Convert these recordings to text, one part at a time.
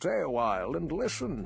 stay a while and listen.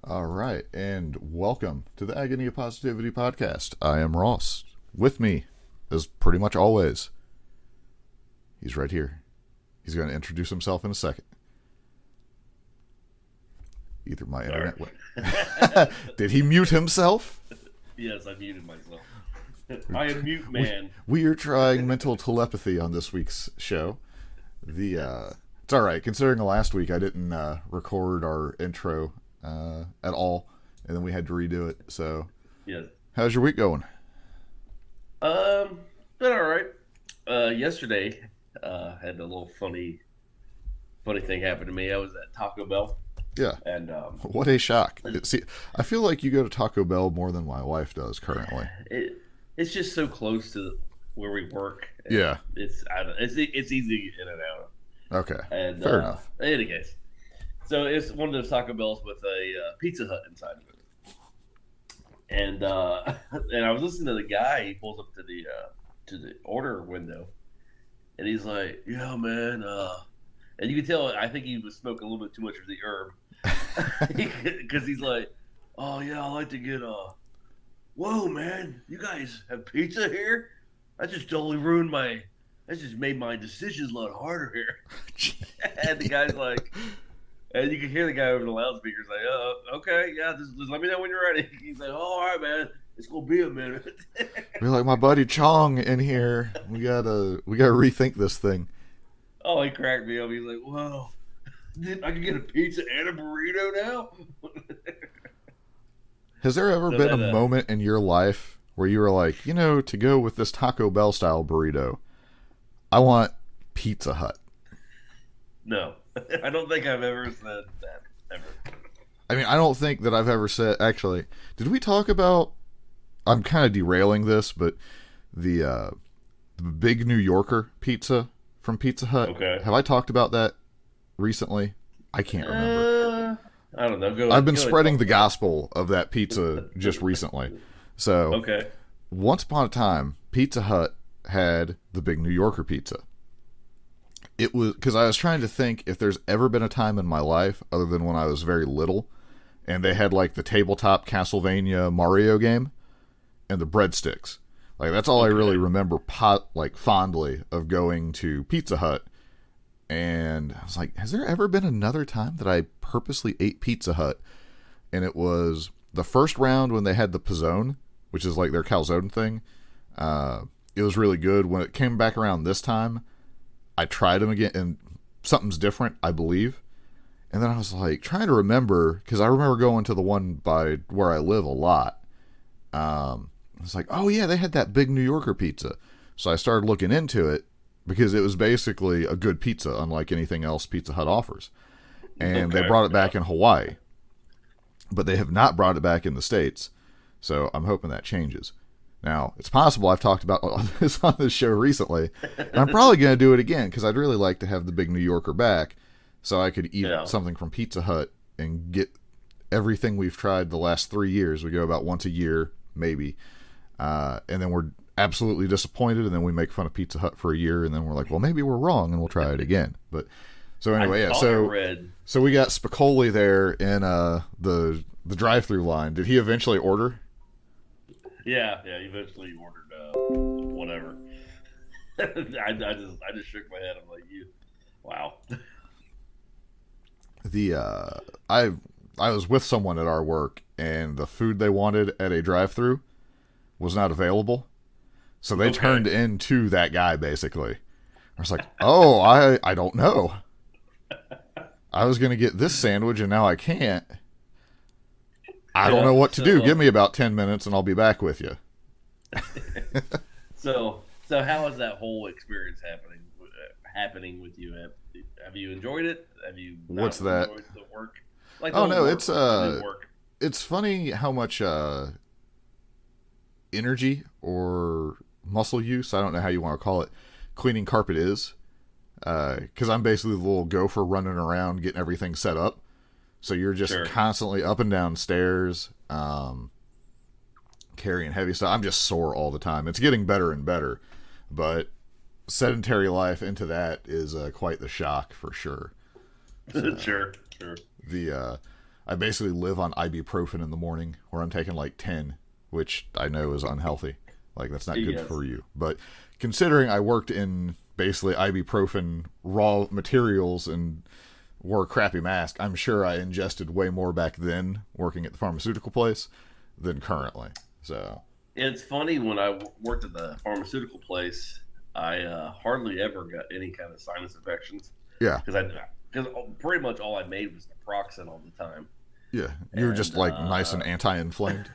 All right, and welcome to the Agony of Positivity podcast. I am Ross. With me, as pretty much always, he's right here. He's going to introduce himself in a second. Either my internet went. Did he mute himself? Yes, I muted myself. I am mute man. We are trying mental telepathy on this week's show. It's all right, considering last week I didn't record our intro at all, and then we had to redo it. So, yes. How's your week going? Been all right. Yesterday, had a little funny thing happen to me. I was at Taco Bell. Yeah. And what a shock! See, I feel like you go to Taco Bell more than my wife does currently. It's just so close to where we work. Yeah. It's easy to get in and out. Okay. And fair enough. In any case. So it's one of those Taco Bells with a Pizza Hut inside of it, and I was listening to the guy. He pulls up to the order window, and he's like, "Yeah, man," and you can tell. I think he was smoking a little bit too much of the herb, because he's like, "Oh yeah, I like to get whoa, man, you guys have pizza here? That just made my decisions a lot harder here." And the guy's like. And you can hear the guy over the loudspeakers like, okay, yeah, just let me know when you're ready. He's like, all right, man, it's gonna be a minute. We're like, my buddy Chong in here. We gotta rethink this thing. Oh, he cracked me up. He's like, whoa, I can get a pizza and a burrito now? Has there ever been a moment in your life where you were like, to go with this Taco Bell style burrito, I want Pizza Hut? No. I don't think I've ever said that, ever. I mean, I don't think that I've ever said... Actually, did we talk about... I'm kind of derailing this, but the Big New Yorker pizza from Pizza Hut. Okay. Have I talked about that recently? I can't remember. I don't know. I've been spreading the gospel of that pizza just recently. So, okay. Once upon a time, Pizza Hut had the Big New Yorker pizza. It was because I was trying to think if there's ever been a time in my life other than when I was very little and they had like the tabletop Castlevania Mario game and the breadsticks. Like that's all I really remember fondly of going to Pizza Hut. And I was like, has there ever been another time that I purposely ate Pizza Hut? And it was the first round when they had the Pizzone, which is like their calzone thing. It was really good. When it came back around this time, I tried them again, and something's different, I believe. And then I was like, trying to remember, because I remember going to the one by where I live a lot. I was like, oh yeah, they had that Big New Yorker pizza. So I started looking into it, because it was basically a good pizza, unlike anything else Pizza Hut offers. And they brought it back in Hawaii. But they have not brought it back in the States. So I'm hoping that changes. Now, it's possible I've talked about this on this show recently, and I'm probably going to do it again because I'd really like to have the Big New Yorker back so I could eat something from Pizza Hut and get everything we've tried the last 3 years. We go about once a year, maybe, and then we're absolutely disappointed, and then we make fun of Pizza Hut for a year, and then we're like, well, maybe we're wrong, and we'll try it again. But so anyway, so we got Spicoli there in the drive-through line. Did he eventually order? Yeah, he eventually ordered whatever. I just shook my head. I'm like, wow. I was with someone at our work, and the food they wanted at a drive-through was not available, so they turned into that guy basically. I was like, oh, I don't know. I was gonna get this sandwich, and now I can't. I don't know what to do. Give me about 10 minutes and I'll be back with you. So how is that whole experience happening with you? Have you enjoyed it? Have you What's that? enjoyed the work? It's funny how much energy or muscle use, I don't know how you want to call it, cleaning carpet is. Because I'm basically the little gopher running around getting everything set up. So you're just constantly up and down stairs, carrying heavy stuff. I'm just sore all the time. It's getting better and better, but sedentary life into that is quite the shock for sure. So, Sure. I basically live on ibuprofen in the morning, where I'm taking like 10, which I know is unhealthy. Like, that's not good for you. But considering I worked in basically ibuprofen raw materials and wore a crappy mask, I'm sure I ingested way more back then working at the pharmaceutical place than currently. So it's funny, when I worked at the pharmaceutical place, I hardly ever got any kind of sinus infections. Yeah, because pretty much all I made was naproxen all the time. Yeah, you were just like nice and anti-inflamed.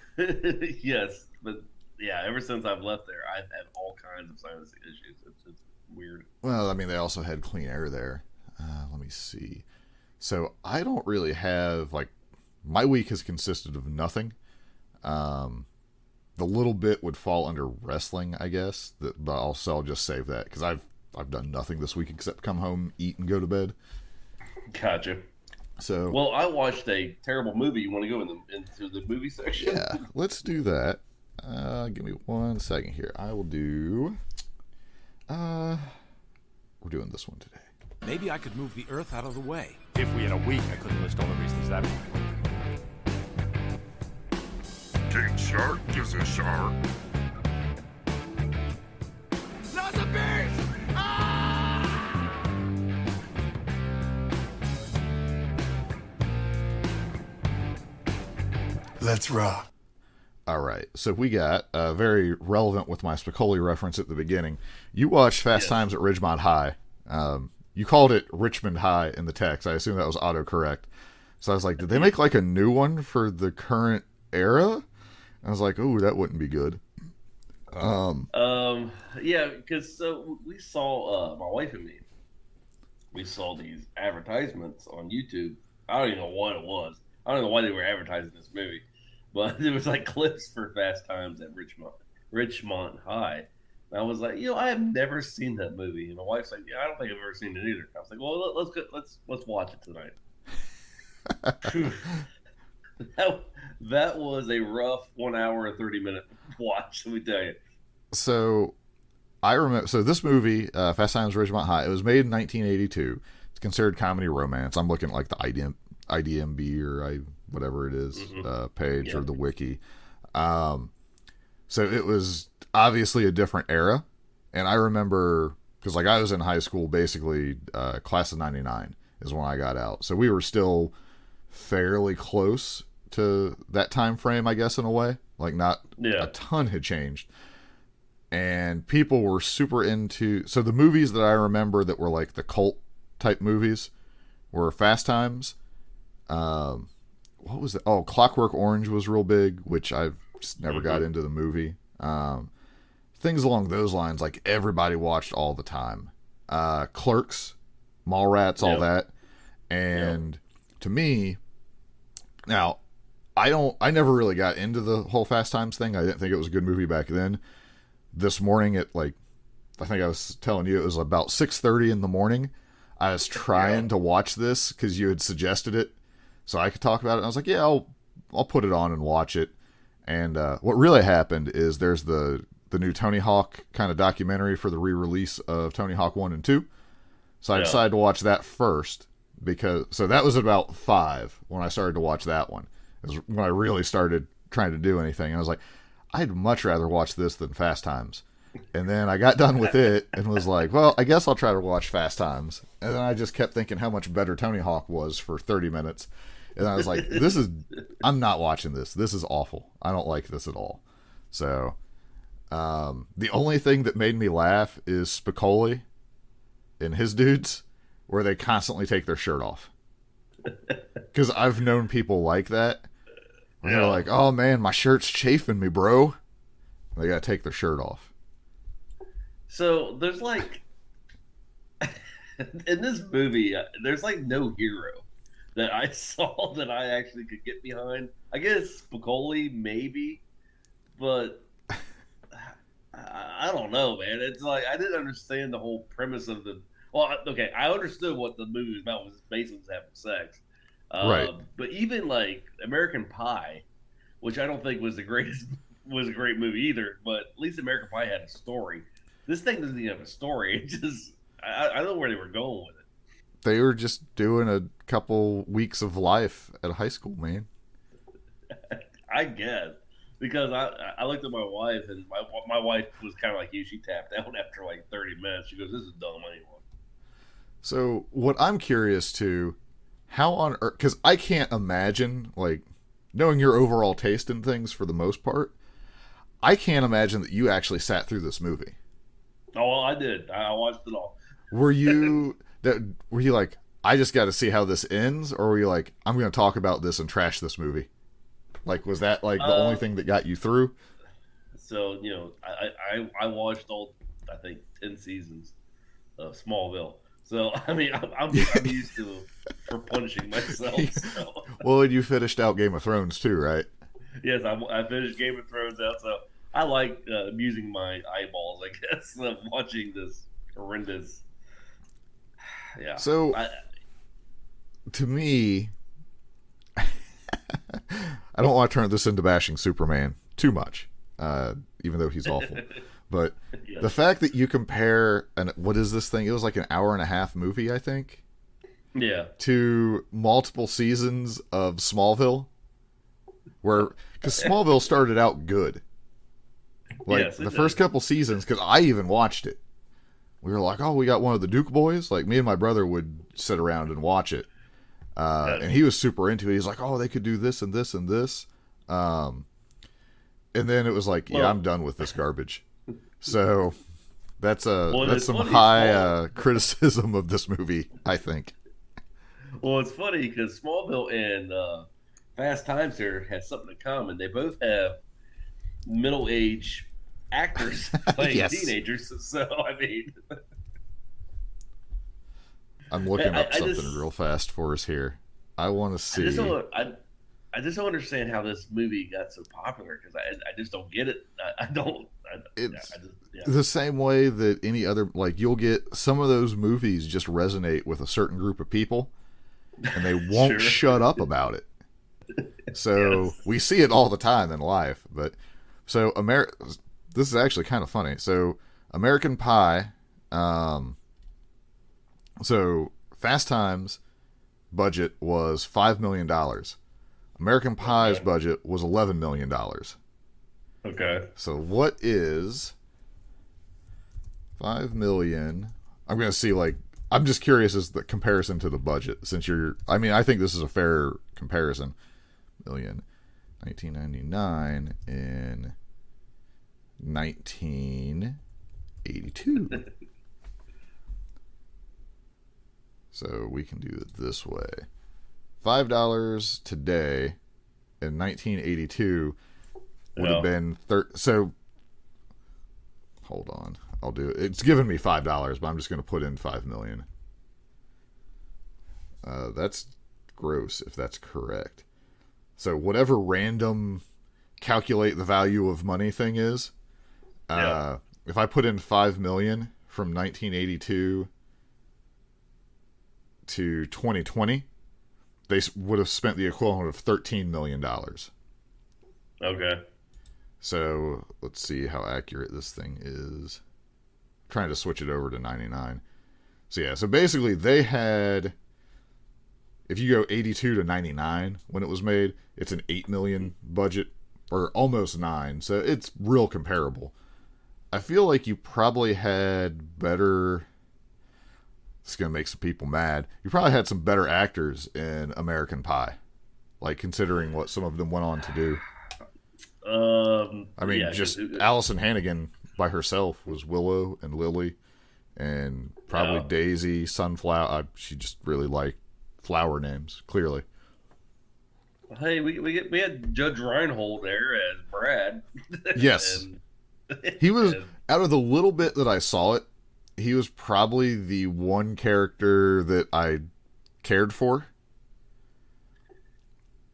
Yes, but yeah, ever since I've left there, I've had all kinds of sinus issues. It's weird. Well, I mean, they also had clean air there. Let me see. So I don't really have, like, my week has consisted of nothing. The little bit would fall under wrestling, I guess. But I'll just save that, because I've done nothing this week except come home, eat, and go to bed. Gotcha. So, well, I watched a terrible movie. You want to go into the movie section? Yeah, let's do that. Give me 1 second here. I will do... we're doing this one today. Maybe I could move the Earth out of the way. If we had a week, I couldn't list all the reasons that King Shark is a shark. Not the beast! Let's rock. All right, so we got very relevant with my Spicoli reference at the beginning. You watched Fast Times at Ridgemont High. You called it Richmond High in the text. I assume that was autocorrect. So I was like, did they make like a new one for the current era? I was like, oh, that wouldn't be good. Yeah, because we saw, my wife and me, we saw these advertisements on YouTube. I don't even know what it was. I don't know why they were advertising this movie, but there was like clips for Fast Times at Ridgemont High. And I was like, I have never seen that movie. And my wife's like, yeah, I don't think I've ever seen it either. I was like, well, let's watch it tonight. That was a rough 1 hour and 30-minute watch, let me tell you. So I remember. So this movie, Fast Times at Ridgemont High, it was made in 1982. It's considered comedy romance. I'm looking at like the IDMB or whatever it is, page or the wiki. So it was obviously a different era, and I remember because like I was in high school, basically class of '99 is when I got out, so we were still fairly close to that time frame, I guess, in a way. Like not a ton had changed, and people were super into. So the movies that I remember that were like the cult type movies were Fast Times. What was it? Oh, Clockwork Orange was real big, which I've just never got into the movie. Things along those lines, like everybody watched all the time. Clerks, Mallrats, all that. And to me, now, I never really got into the whole Fast Times thing. I didn't think it was a good movie back then. This morning at I think I was telling you, it was about 6:30 in the morning. I was trying to watch this because you had suggested it so I could talk about it. And I was like, yeah, I'll put it on and watch it. And what really happened is there's the new Tony Hawk kind of documentary for the re-release of Tony Hawk 1 and 2. So I decided to watch that first so that was about 5 when I started to watch that one. It was when I really started trying to do anything. And I was like, I'd much rather watch this than Fast Times. And then I got done with it and was like, well, I guess I'll try to watch Fast Times. And then I just kept thinking how much better Tony Hawk was for 30 minutes. And I was like, I'm not watching this. This is awful. I don't like this at all. So, the only thing that made me laugh is Spicoli and his dudes, where they constantly take their shirt off. Because I've known people like that. Where they're like, oh man, my shirt's chafing me, bro. They gotta take their shirt off. So there's in this movie, there's no hero that I saw that I actually could get behind. I guess Spicoli maybe, but I don't know, man. It's like I didn't understand the whole premise of the. Well, okay, I understood what the movie was about. Was basically having sex, Right. But even like American Pie, which I don't think was the greatest, was a great movie either. But at least American Pie had a story. This thing doesn't even have a story. It just I don't know where they were going with it. They were just doing a couple weeks of life at high school, man. I guess because I looked at my wife and my wife was kind of like you. She tapped out after like 30 minutes. She goes, "This is dumb anyway." So what I'm curious to, how on earth? Because I can't imagine, like, knowing your overall taste in things for the most part, I can't imagine that you actually sat through this movie. Oh, well, I did. I watched it all. Were you like, I just got to see how this ends, or were you like, I'm going to talk about this and trash this movie? Like, was that like the only thing that got you through? So I watched all I think 10 seasons of Smallville. So I mean I'm used to for punishing myself. So. Well, and you finished out Game of Thrones too, right? Yes, I finished Game of Thrones out, so I like amusing my eyeballs, I guess, of watching this horrendous. Yeah. So, to me, I don't want to turn this into bashing Superman too much, even though he's awful. But Yeah. the fact that you compare, what is this thing? It was like an hour-and-a-half movie, I think, Yeah. to multiple seasons of Smallville, because Smallville started out good. Like, Yes, it the did. first couple seasons, because I even watched it. We were like, oh, we got one of the Duke boys. Like, me and my brother would sit around and watch it. And he was super into it. He's like, oh, they could do this and this and this. And then it was like, yeah, I'm done with this garbage. So that's it's some funny, high criticism of this movie, I think. Well, it's funny because Smallville and Fast Times here has something in common. They both have middle-aged actors playing Yes. teenagers. So I mean, I'm looking up I something just- real fast for us here. I want to see. I just don't understand how this movie got so popular because I just don't get it. I don't. It's Yeah. the same way that any other, like, you'll get some of those movies just resonate with a certain group of people, and they won't Sure. shut up about it. So Yes. we see it all the time in life. But so this is actually kind of funny. So American Pie, so Fast Times budget was $5 million. American Pie's Okay. budget was $11 million. Okay. So what is 5 million? I'm going to see, like, I'm just curious as the comparison to the budget, since I think this is a fair comparison. Million, 1999 in 1982. So we can do it this way. $5 today in 1982 would have been so hold on, I'll do it. It's giving me $5, but I'm just going to put in 5 million. That's gross if that's correct. So whatever random calculate the value of money thing is, if I put in 5 million from 1982 to 2020, they would have spent the equivalent of $13 million. Okay. So let's see how accurate this thing is. I'm trying to switch it over to 99. So yeah, so basically they had, if you go 82 to 99 when it was made, it's an 8 million budget, or almost 9. So it's real comparable. I feel like you probably had better, it's going to make some people mad. You probably had some better actors in American Pie, like considering what some of them went on to do. I mean, yeah, just 'cause Allison Hannigan by herself was Willow and Lily, and probably Yeah. Daisy, Sunflower. She just really liked flower names, clearly. Hey, we had Judge Reinhold there as Brad. Yes. And- He was, and- out of the little bit that I saw it, he was probably the one character that I cared for.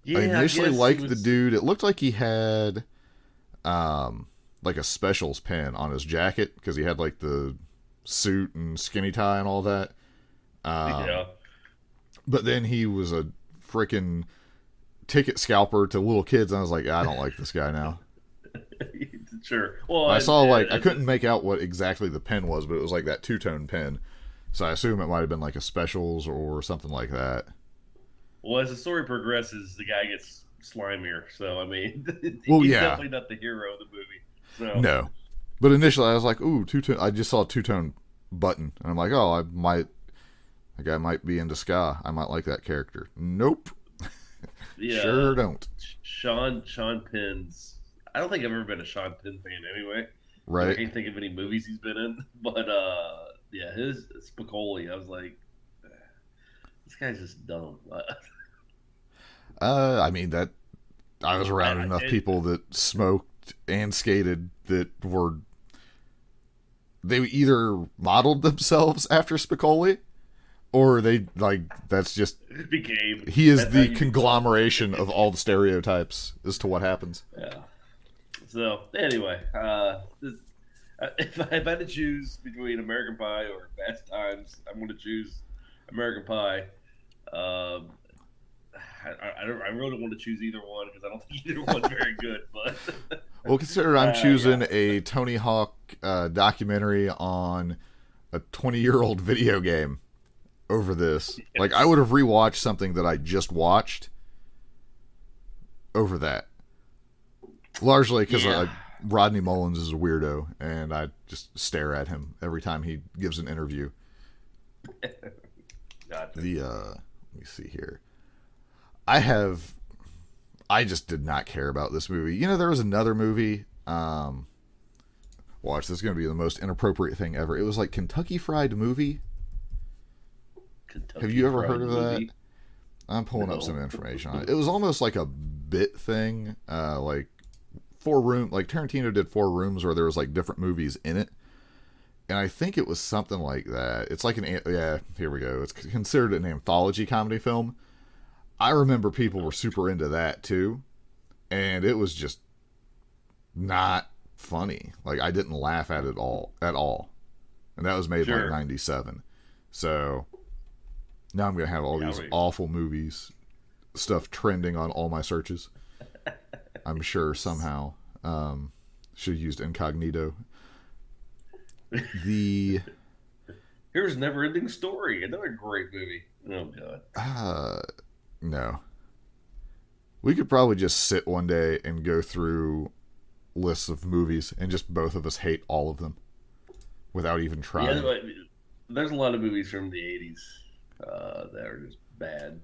yeah, I initially guess he liked the was- dude. It looked like he had, like a specials pin on his jacket because he had like the suit and skinny tie and all that. Yeah. But then he was a freaking ticket scalper to little kids, and I was like, I don't like this guy now. Sure. Well, I saw I couldn't make out what exactly the pen was, but it was like that two-tone pen. So I assume it might have been like a specials or something like that. Well, as the story progresses, the guy gets slimier. So I mean, Well, he's yeah. definitely not the hero of the movie. So No. But initially I was like, ooh, two-tone. I just saw a two-tone button, and I'm like, oh, that guy might be into ska. I might like that character. Nope. yeah, Sure don't. Sean Penn's. I don't think I've ever been a Sean Penn fan anyway. I Right. can't think of any movies he's been in, but yeah, his Spicoli. I was like, this guy's just dumb. I mean, that I was around enough people that smoked and skated that they either modeled themselves after Spicoli, or they that's just It became he is that's the how you- conglomeration of all the stereotypes as to what happens. Yeah. So anyway, if I had to choose between American Pie or Fast Times, I'm going to choose American Pie. I really don't want to choose either one because I don't think either one's very good. But Well, consider I'm choosing a Tony Hawk documentary on a 20-year-old video game over this. Yes. Like, I would have rewatched something that I just watched over that. Largely because Rodney Mullins is a weirdo, and I just stare at him every time he gives an interview. Gotcha. Let me see here. I just did not care about this movie. You know, there was another movie. Watch, this is going to be the most inappropriate thing ever. It was like Kentucky Fried Movie. Have you ever heard of that? I'm pulling up some information on it. It was almost like a bit thing, like like Tarantino did 4 rooms where there was like different movies in it. And I think it was something like that. It's like here we go. It's considered an anthology comedy film. I remember people were super into that too. And it was just not funny. Like, I didn't laugh at it at all. And that was made in like 97. So now I'm going to have all these awful movies stuff trending on all my searches. I'm sure somehow. Should have used incognito. Here's Never Ending Story, another great movie. Oh god. No. We could probably just sit one day and go through lists of movies and just both of us hate all of them without even trying. Yeah, there's a lot of movies from the 80s that are just bad.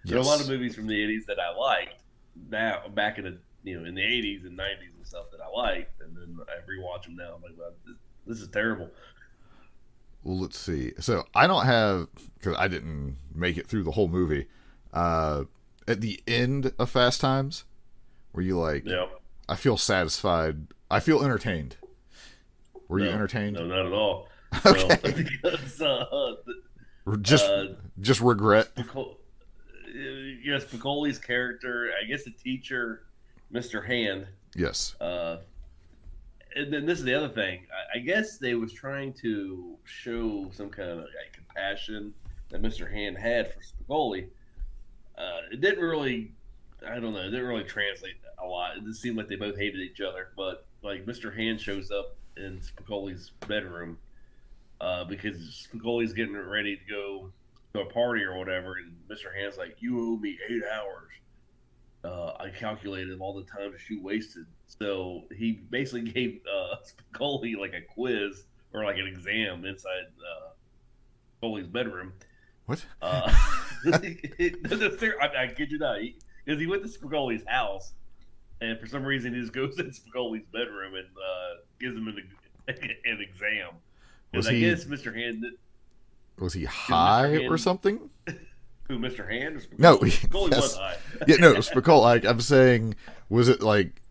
There are a lot of movies from the 80s that I liked now, back in the in the 80s and 90s and stuff that I liked, and then I rewatch them now. I'm like, well, this is terrible. Well, let's see. So I don't have, because I didn't make it through the whole movie. At the end of Fast Times, were you like, I feel satisfied, I feel entertained. Were you entertained? No, not at all. Okay. Because, just regret. Yes, Spicoli's character, I guess the teacher, Mr. Hand. Yes. And then this is the other thing. I guess they was trying to show some kind of compassion that Mr. Hand had for Spicoli. It didn't really, I don't know, it didn't really translate a lot. It just seemed like they both hated each other. But like Mr. Hand shows up in Spicoli's bedroom because Spicoli's getting ready to go to a party or whatever, and Mr. Hand's like, "You owe me 8 hours." I calculated all the time that you wasted. So he basically gave Spicoli like a quiz or like an exam inside Spicoli's bedroom. What? I kid you not. Because he went to Spicoli's house, and for some reason he just goes in Spicoli's bedroom and gives him an exam. Because I guess Mr. Hand... Was he high or something? Who, Mr. Hand? Or Spicoli? No, Spicoli yes. was high. Yeah, no, Spicoli. Like, I'm saying, was it like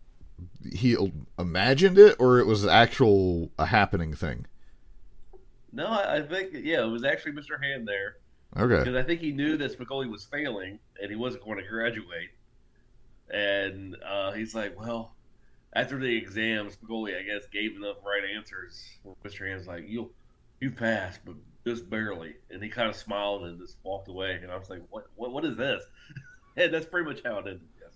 he imagined it, or it was a happening thing? No, I think it was actually Mr. Hand there. Okay. Because I think he knew that Spicoli was failing and he wasn't going to graduate. And he's like, well, after the exam, Spicoli, I guess, gave enough right answers. Mr. Hand's like, you passed, but just barely. And he kind of smiled and just walked away. And I was like, what is this? And that's pretty much how it ended. Yes.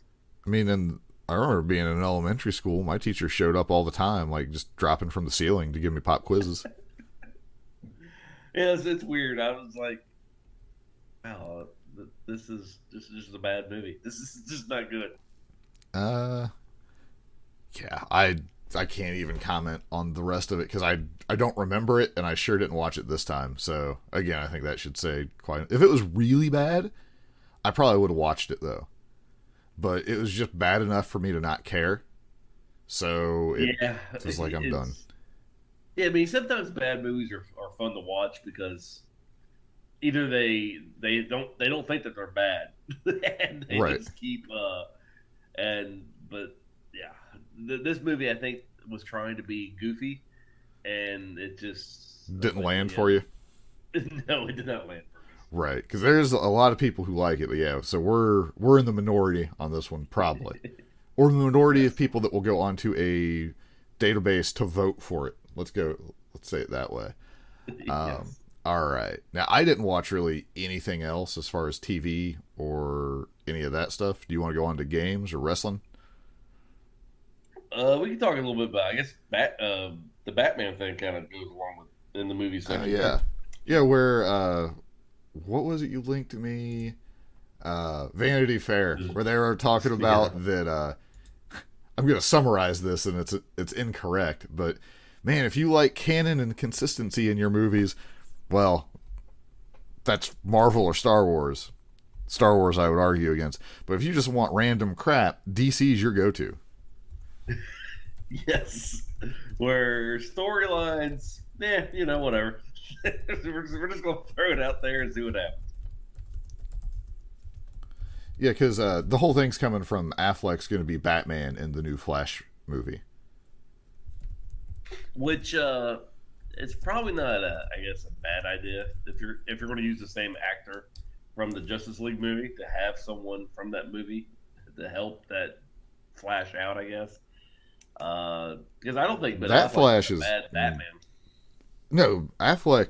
I mean, and I remember being in elementary school, my teacher showed up all the time, like just dropping from the ceiling to give me pop quizzes. Yeah, it's weird. I was like, wow, this is a bad movie. This is just not good. Yeah, I can't even comment on the rest of it because I don't remember it, and I sure didn't watch it this time. So again, I think that should say quite. If it was really bad, I probably would have watched it though. But it was just bad enough for me to not care. So it was like I'm done. Yeah, I mean, sometimes bad movies are fun to watch because either they don't think that they're bad, and they Right. just keep but yeah, this movie I think was trying to be goofy, and it just Didn't land for you. No, it did not land for me. Right, because there's a lot of people who like it, but yeah, so we're in the minority on this one, probably. Or the minority of people that will go onto a database to vote for it. Let's say it that way. Yes. All right. Now, I didn't watch really anything else as far as TV or any of that stuff. Do you want to go on to games or wrestling? We can talk a little bit about, I guess, the Batman thing kind of goes along with in the movie section. Yeah. Yeah, where, what was it you linked to me? Vanity Fair, where they were talking about that, I'm going to summarize this, and it's incorrect, but man, if you like canon and consistency in your movies, well, that's Marvel or Star Wars. Star Wars, I would argue against. But if you just want random crap, DC's your go-to. Yes. Where storylines, whatever. We're just going to throw it out there and see what happens. Yeah, because the whole thing's coming from Affleck's going to be Batman in the new Flash movie. Which it's probably not a bad idea if you're going to use the same actor from the Justice League movie to have someone from that movie to help that Flash out, I guess. Because I don't think that Flash is bad Batman. No, Affleck.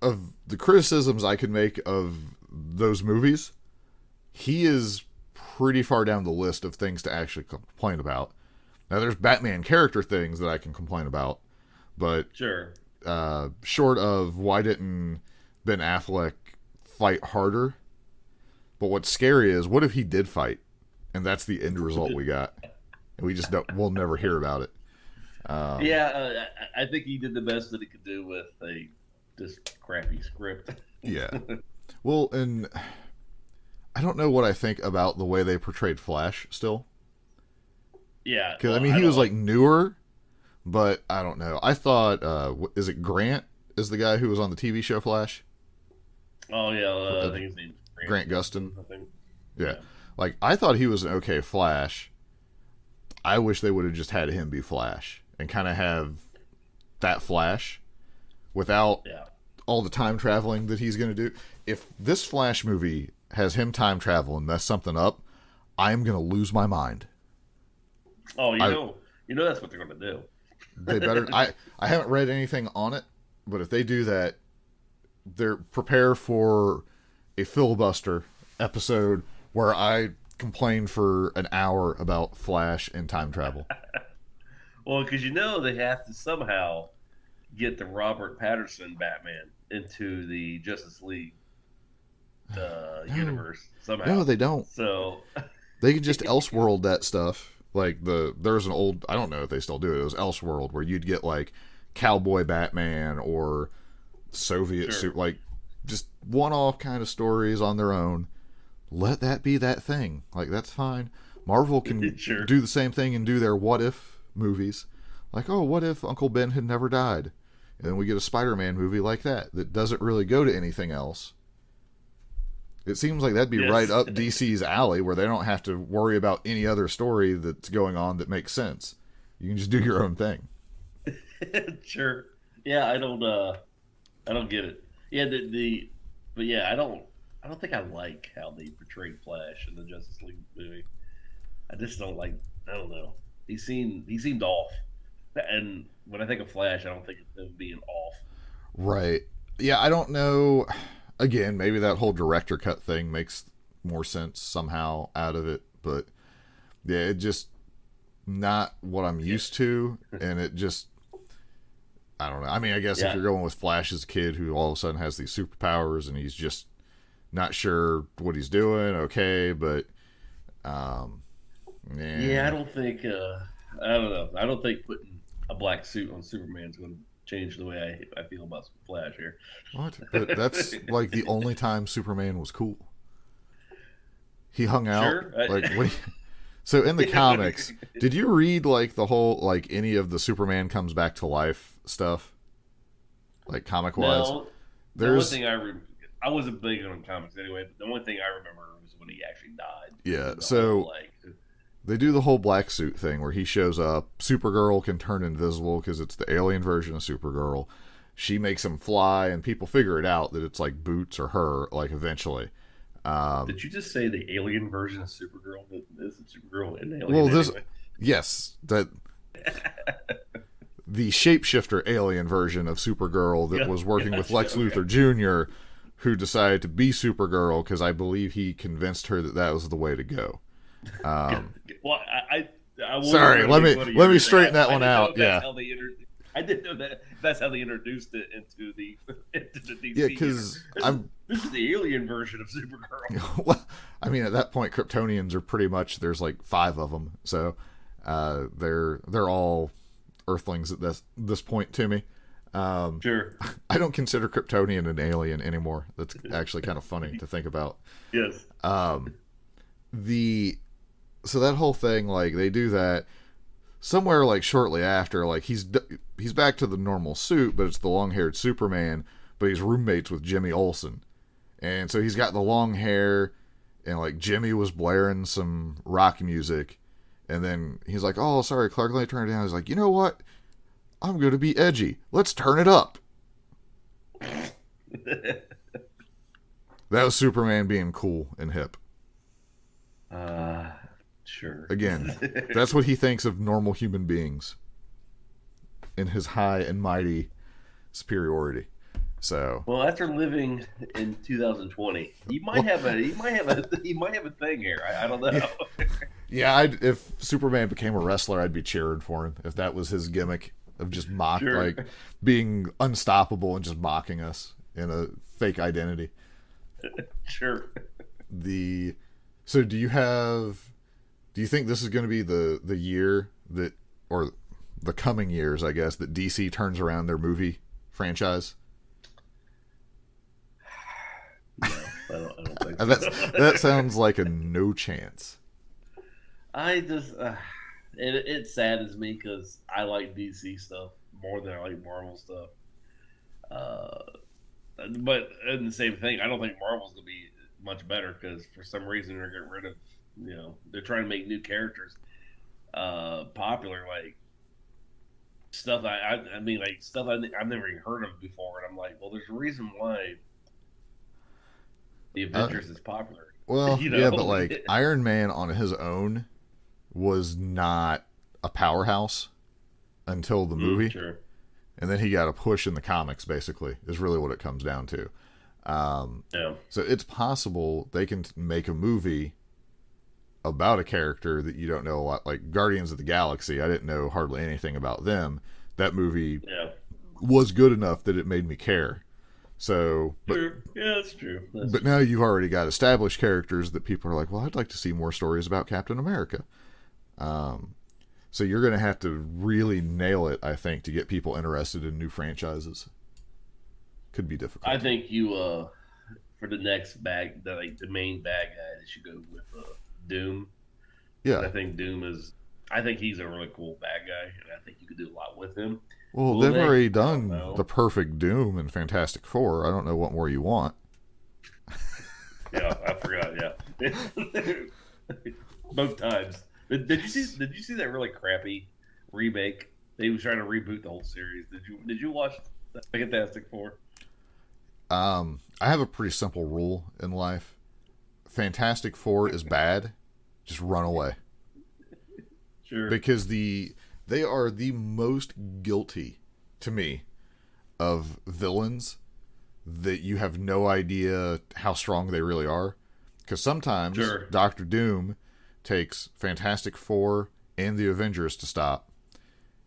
Of the criticisms I could make of those movies, he is pretty far down the list of things to actually complain about. Now, there's Batman character things that I can complain about, but Sure. Short of why didn't Ben Affleck fight harder? But what's scary is what if he did fight, and that's the end result we got, and we'll never hear about it. I think he did the best that he could do with this crappy script. Yeah. Well, and I don't know what I think about the way they portrayed Flash still. Yeah. Because, he was like newer, but I don't know. I thought, is it Grant is the guy who was on the TV show Flash? Oh, yeah. I think his name's Grant Gustin. I think. Yeah. Like, I thought he was an okay Flash. I wish they would have just had him be Flash and kind of have that Flash without all the time traveling that he's going to do. If this Flash movie has him time travel and mess something up, I'm going to lose my mind. Oh, you know that's what they're going to do. They better. I haven't read anything on it, but if they do that, prepare for a filibuster episode where I complain for an hour about Flash and time travel. Well, because they have to somehow get the Robert Pattinson Batman into the Justice League universe somehow. No, they don't. So they can just Elseworld that stuff. Like there's an old, I don't know if they still do it. It was Elseworld where you'd get like Cowboy Batman or Soviet suit, like just one-off kind of stories on their own. Let that be that thing. Like, that's fine. Marvel can do the same thing and do their what if movies. Like, oh, what if Uncle Ben had never died? And then we get a Spider-Man movie like that doesn't really go to anything else. It seems like that'd be right up DC's alley where they don't have to worry about any other story that's going on that makes sense. You can just do your own thing. Sure. Yeah, I don't get it. Yeah, but yeah, I don't think I like how they portrayed Flash in the Justice League movie. I just don't like. I don't know. He seemed off. And when I think of Flash, I don't think of him being off. Right. Yeah, I don't know. Again, maybe that whole director cut thing makes more sense somehow out of it, but yeah, it just not what I'm used to, and it just, I don't know. I mean, I guess if you're going with Flash's kid who all of a sudden has these superpowers and he's just not sure what he's doing, okay, but yeah, I don't think I don't know. I don't think putting a black suit on Superman is going to change the way I feel about Flash here. What? But that's like the only time Superman was cool. He hung out. Sure. Like what? So in the comics, did you read like the whole like any of the Superman comes back to life stuff, like comic wise? No, the only thing I wasn't big on comics anyway. But the only thing I remember was when he actually died. Yeah. So they do the whole black suit thing where he shows up. Supergirl can turn invisible because it's the alien version of Supergirl. She makes him fly, and people figure it out that it's like Boots or her. Like eventually. Did you just say the alien version of Supergirl? Isn't Supergirl an alien? Well, anyway? Yes, that the shapeshifter alien version of Supergirl that was working with Lex Luthor Jr., who decided to be Supergirl because I believe he convinced her that that was the way to go. Well, I sorry, let me straighten that one out. Yeah. I didn't know that that's how they introduced it into the DC. Yeah, because this is the alien version of Supergirl. Well, I mean, at that point, Kryptonians are pretty much there's like 5 of them, so they're all Earthlings at this point to me. Sure. I don't consider Kryptonian an alien anymore. That's actually kind of funny to think about. Yes. So that whole thing, like they do that. Somewhere like shortly after, like he's back to the normal suit, but it's the long-haired Superman, but he's roommates with Jimmy Olsen. And so he's got the long hair, and like Jimmy was blaring some rock music, and then he's like, "Oh, sorry, Clark, let me turn it down." He's like, "You know what? I'm going to be edgy. Let's turn it up." That was Superman being cool and hip. Sure. Again, that's what he thinks of normal human beings in his high and mighty superiority. So, well, after living in 2020, he might have a thing here. I don't know. Yeah, if Superman became a wrestler, I'd be cheering for him. If that was his gimmick of just like being unstoppable and just mocking us in a fake identity. Sure. So do you think this is going to be the year that, or the coming years, I guess, that DC turns around their movie franchise? No, I don't think so. That sounds like a no chance. I just, it saddens me because I like DC stuff more than I like Marvel stuff. But in the same thing, I don't think Marvel's going to be much better because for some reason they're getting rid of, they're trying to make new characters popular, like stuff I mean, like stuff I've never even heard of before, and I'm like, well, there's a reason why the Avengers is popular. Well, yeah, but like Iron Man on his own was not a powerhouse until the movie, sure. And then he got a push in the comics. Basically, is really what it comes down to. Yeah. So it's possible they can make a movie about a character that you don't know a lot, like Guardians of the Galaxy. I didn't know hardly anything about them. That movie was good enough that it made me care. So, yeah, that's true. But now you've already got established characters that people are like, well, I'd like to see more stories about Captain America. So you're going to have to really nail it, I think, to get people interested in new franchises. Could be difficult. I think you, for the next the main bad guy, they should go with Doom. Yeah. And I think he's a really cool bad guy, and I think you could do a lot with him. Well, they've already done the perfect Doom in Fantastic Four. I don't know what more you want. Yeah, I forgot. Yeah, both times. Did you see that really crappy remake? They was trying to reboot the whole series. Did you watch Fantastic Four? I have a pretty simple rule in life. Fantastic Four is bad. Just run away. Sure. Because they are the most guilty, to me, of villains that you have no idea how strong they really are. Because sometimes Doctor Doom takes Fantastic Four and the Avengers to stop.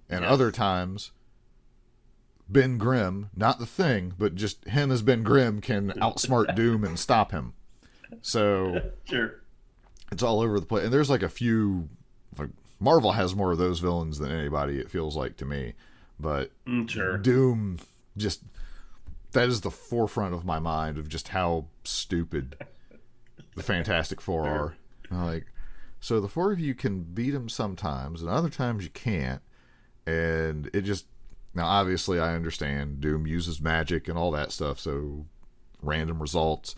And other times, Ben Grimm, not the Thing, but just him as Ben Grimm can outsmart Doom and stop him. So it's all over the place. And there's like a few... Like, Marvel has more of those villains than anybody, it feels like to me. But Doom just... That is the forefront of my mind of just how stupid the Fantastic Four are. Like, so the four of you can beat him sometimes, and other times you can't. And it just... Now, obviously, I understand Doom uses magic and all that stuff, so random results.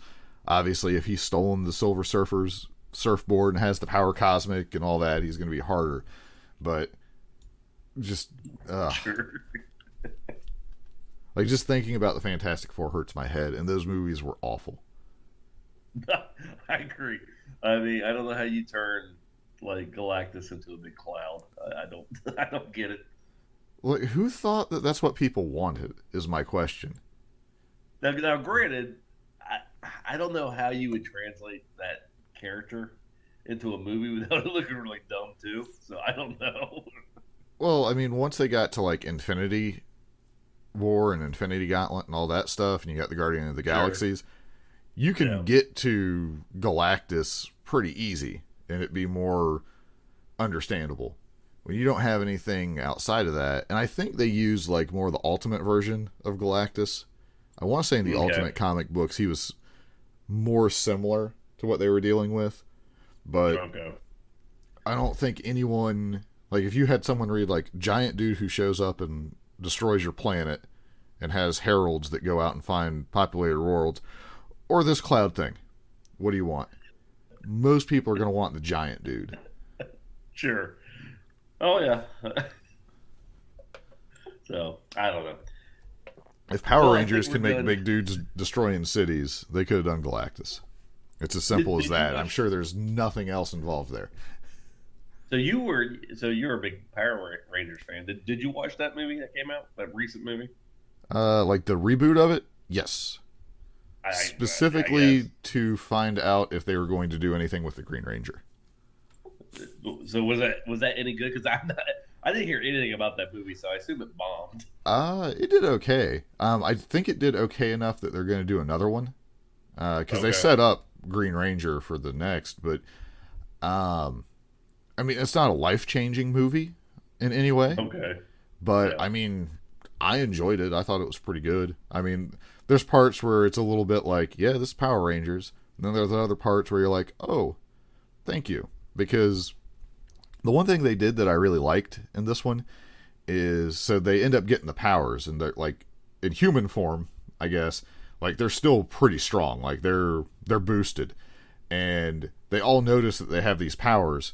Obviously, if he's stolen the Silver Surfer's surfboard and has the power cosmic and all that, he's going to be harder. But just... Like, just thinking about the Fantastic Four hurts my head, and those movies were awful. I agree. I mean, I don't know how you turn, like, Galactus into a big cloud. I don't get it. Like, who thought that that's what people wanted, is my question. Now granted, I don't know how you would translate that character into a movie without it looking really dumb, too. So I don't know. Well, I mean, once they got to, like, Infinity War and Infinity Gauntlet and all that stuff, and you got the Guardian of the Galaxies, you can get to Galactus pretty easy, and it'd be more understandable. When you don't have anything outside of that, and I think they use like more the Ultimate version of Galactus. I want to say in the Ultimate comic books, he was more similar to what they were dealing with, but I don't think anyone, like if you had someone read like giant dude who shows up and destroys your planet and has heralds that go out and find populated worlds, or this cloud thing, what do you want? Most people are going to want the giant dude. Sure. Oh yeah. So I don't know. If Power Rangers can make big dudes destroying cities, they could have done Galactus. It's as simple as that. I'm sure there's nothing else involved there. So you're a big Power Rangers fan. Did you watch that movie that came out? That recent movie? Like the reboot of it? Yes. Specifically to find out if they were going to do anything with the Green Ranger. So was that any good? Because I didn't hear anything about that movie, so I assume it bombed. It did okay. I think it did okay enough that they're going to do another one. Because they set up Green Ranger for the next, but I mean, it's not a life-changing movie in any way. Okay. But, I mean, I enjoyed it. I thought it was pretty good. I mean, there's parts where it's a little bit like, yeah, this is Power Rangers. And then there's other parts where you're like, oh, thank you. Because the one thing they did that I really liked in this one is, so they end up getting the powers, and they're like, in human form, I guess, like they're still pretty strong. Like they're boosted. And they all notice that they have these powers.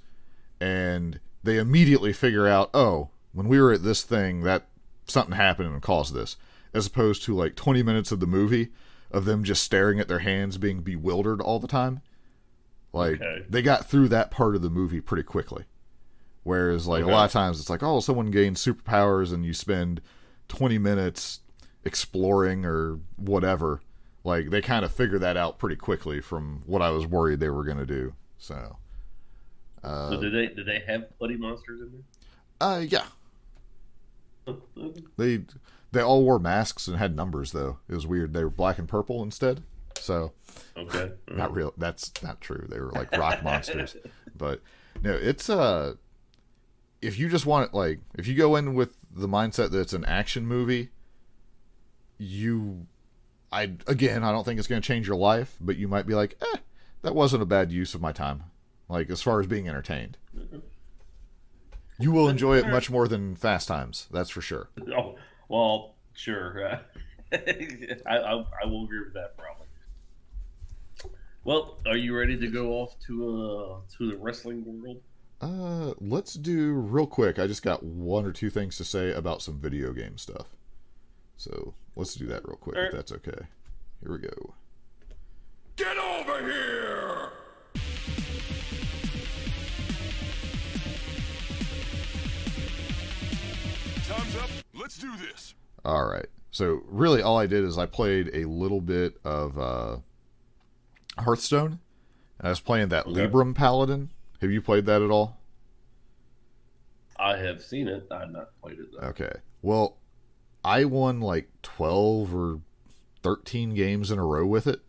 And they immediately figure out, oh, when we were at this thing, that something happened and caused this. As opposed to like 20 minutes of the movie of them just staring at their hands being bewildered all the time. Like, they got through that part of the movie pretty quickly. Whereas, like, a lot of times it's like, oh, someone gains superpowers and you spend 20 minutes exploring or whatever. Like, they kind of figure that out pretty quickly from what I was worried they were going to do. So did they have bloody monsters in there? Yeah. They all wore masks and had numbers, though. It was weird. They were black and purple instead. So, not real. That's not true. They were like rock monsters. But no, it's if you just want it, like if you go in with the mindset that it's an action movie, I don't think it's going to change your life, but you might be like, that wasn't a bad use of my time. Like as far as being entertained, you will enjoy it much more than Fast Times. That's for sure. Oh well, sure. I will agree with that probably. Well, are you ready to go off to the wrestling world? Let's do real quick. I just got one or two things to say about some video game stuff. So let's do that real quick, if that's okay. Here we go. Get over here! Time's up. Let's do this. All right. So really all I did is I played a little bit of Hearthstone. And I was playing that Libram Paladin. Have you played that at all? I have seen it. I have not played it, though. Okay. Well, I won like 12 or 13 games in a row with it.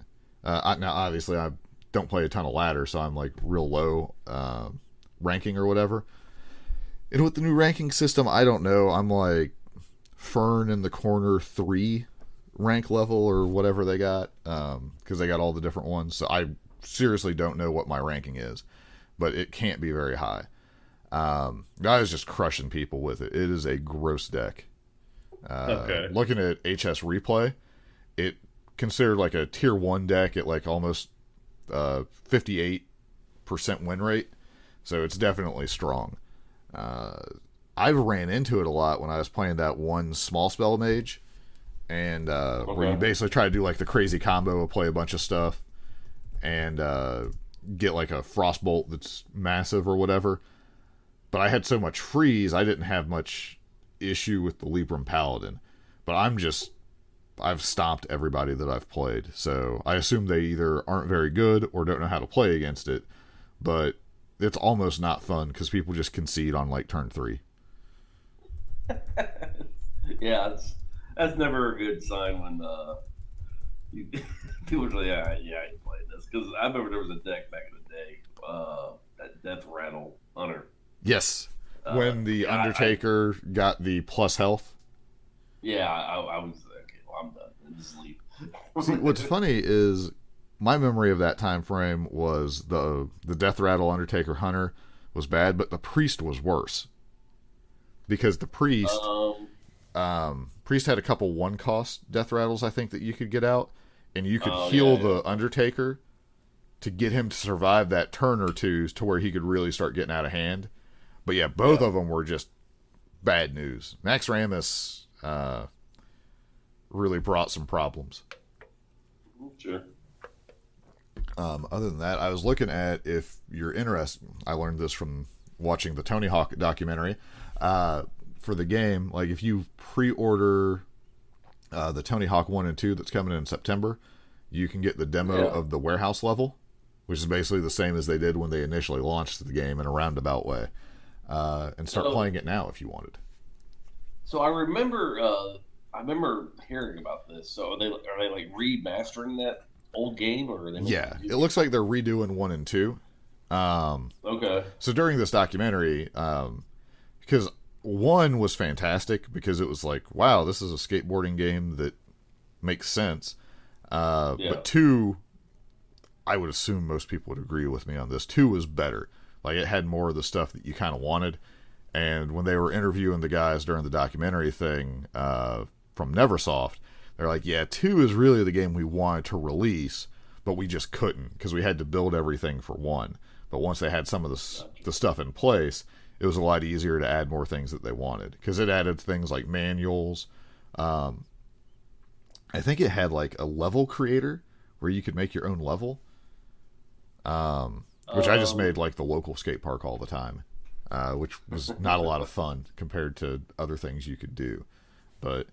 Now, obviously, I don't play a ton of ladder, so I'm like real low ranking or whatever. And with the new ranking system, I don't know. I'm like Fern in the corner 3 rank level or whatever they got, because they got all the different ones. So I seriously don't know what my ranking is, but it can't be very high. I was just crushing people with it. It is a gross deck. Looking at HS Replay, it considered like a tier 1 deck at like almost 58% win rate. So it's definitely strong. I've ran into it a lot when I was playing that one small spell mage, and where you basically try to do like the crazy combo, play a bunch of stuff, and get like a frostbolt that's massive or whatever. But I had so much freeze, I didn't have much issue with the Libram Paladin. But I've stomped everybody that I've played. So I assume they either aren't very good or don't know how to play against it. But it's almost not fun because people just concede on like turn 3. Yeah, that's never a good sign when people say, yeah, I ain't playing this. Because I remember there was a deck back in the day, that Death Rattle Hunter. Yes. When the Undertaker got the plus health. Yeah, I was okay. Well, I'm done. And just leave. See, what's funny is my memory of that time frame was the Death Rattle Undertaker Hunter was bad, but the Priest was worse because the Priest had a couple 1-cost Death Rattles I think that you could get out, and you could heal the Undertaker to get him to survive that turn or two to where he could really start getting out of hand. But yeah, both of them were just bad news. Max Ramus really brought some problems. Sure. Other than that, I was looking at, if you're interested, I learned this from watching the Tony Hawk documentary, for the game, like if you pre-order the Tony Hawk 1 and 2 that's coming in September, you can get the demo of the warehouse level, which is basically the same as they did when they initially launched the game in a roundabout way, and start playing it now if you wanted. So I remember hearing about this. So are they like remastering that old game, or are they? Yeah, it looks like they're redoing 1 and 2. Okay. So during this documentary, because 1 was fantastic because it was like, wow, this is a skateboarding game that makes sense. But 2, I would assume most people would agree with me on this. 2 was better. Like, it had more of the stuff that you kind of wanted. And when they were interviewing the guys during the documentary thing from Neversoft, they're like, yeah, 2 is really the game we wanted to release, but we just couldn't because we had to build everything for 1. But once they had some of the stuff in place, it was a lot easier to add more things that they wanted, because it added things like manuals. I think it had like a level creator where you could make your own level, which I just made like the local skate park all the time, which was not a lot of fun compared to other things you could do. But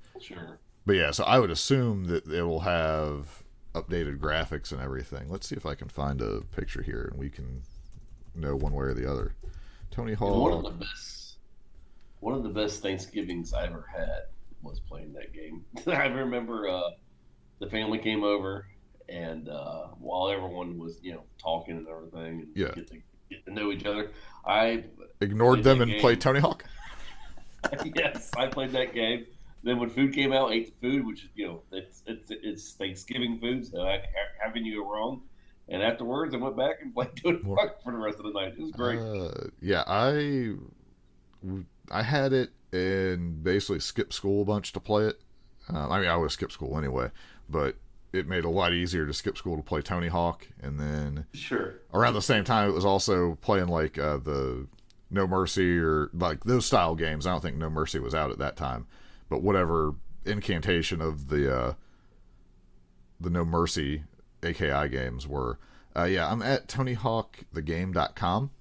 yeah, so I would assume that it will have updated graphics and everything. Let's see if I can find a picture here and we can know one way or the other. Tony Hawk. One of the best Thanksgivings I ever had was playing that game. I remember the family came over, and while everyone was talking and everything, and get to know each other, I ignored them and played Tony Hawk. Yes, I played that game. Then when food came out, ate the food, which it's Thanksgiving food, so I having you go wrong. And afterwards, I went back and played Tony Hawk for the rest of the night. It was great. Yeah, I had it and basically skipped school a bunch to play it. I mean, I would have skipped school anyway, but it made it a lot easier to skip school to play Tony Hawk. And then around the same time, it was also playing like the No Mercy or like those style games. I don't think No Mercy was out at that time, but whatever incantation of the No Mercy AKI games were. I'm at TonyHawkTheGame.com,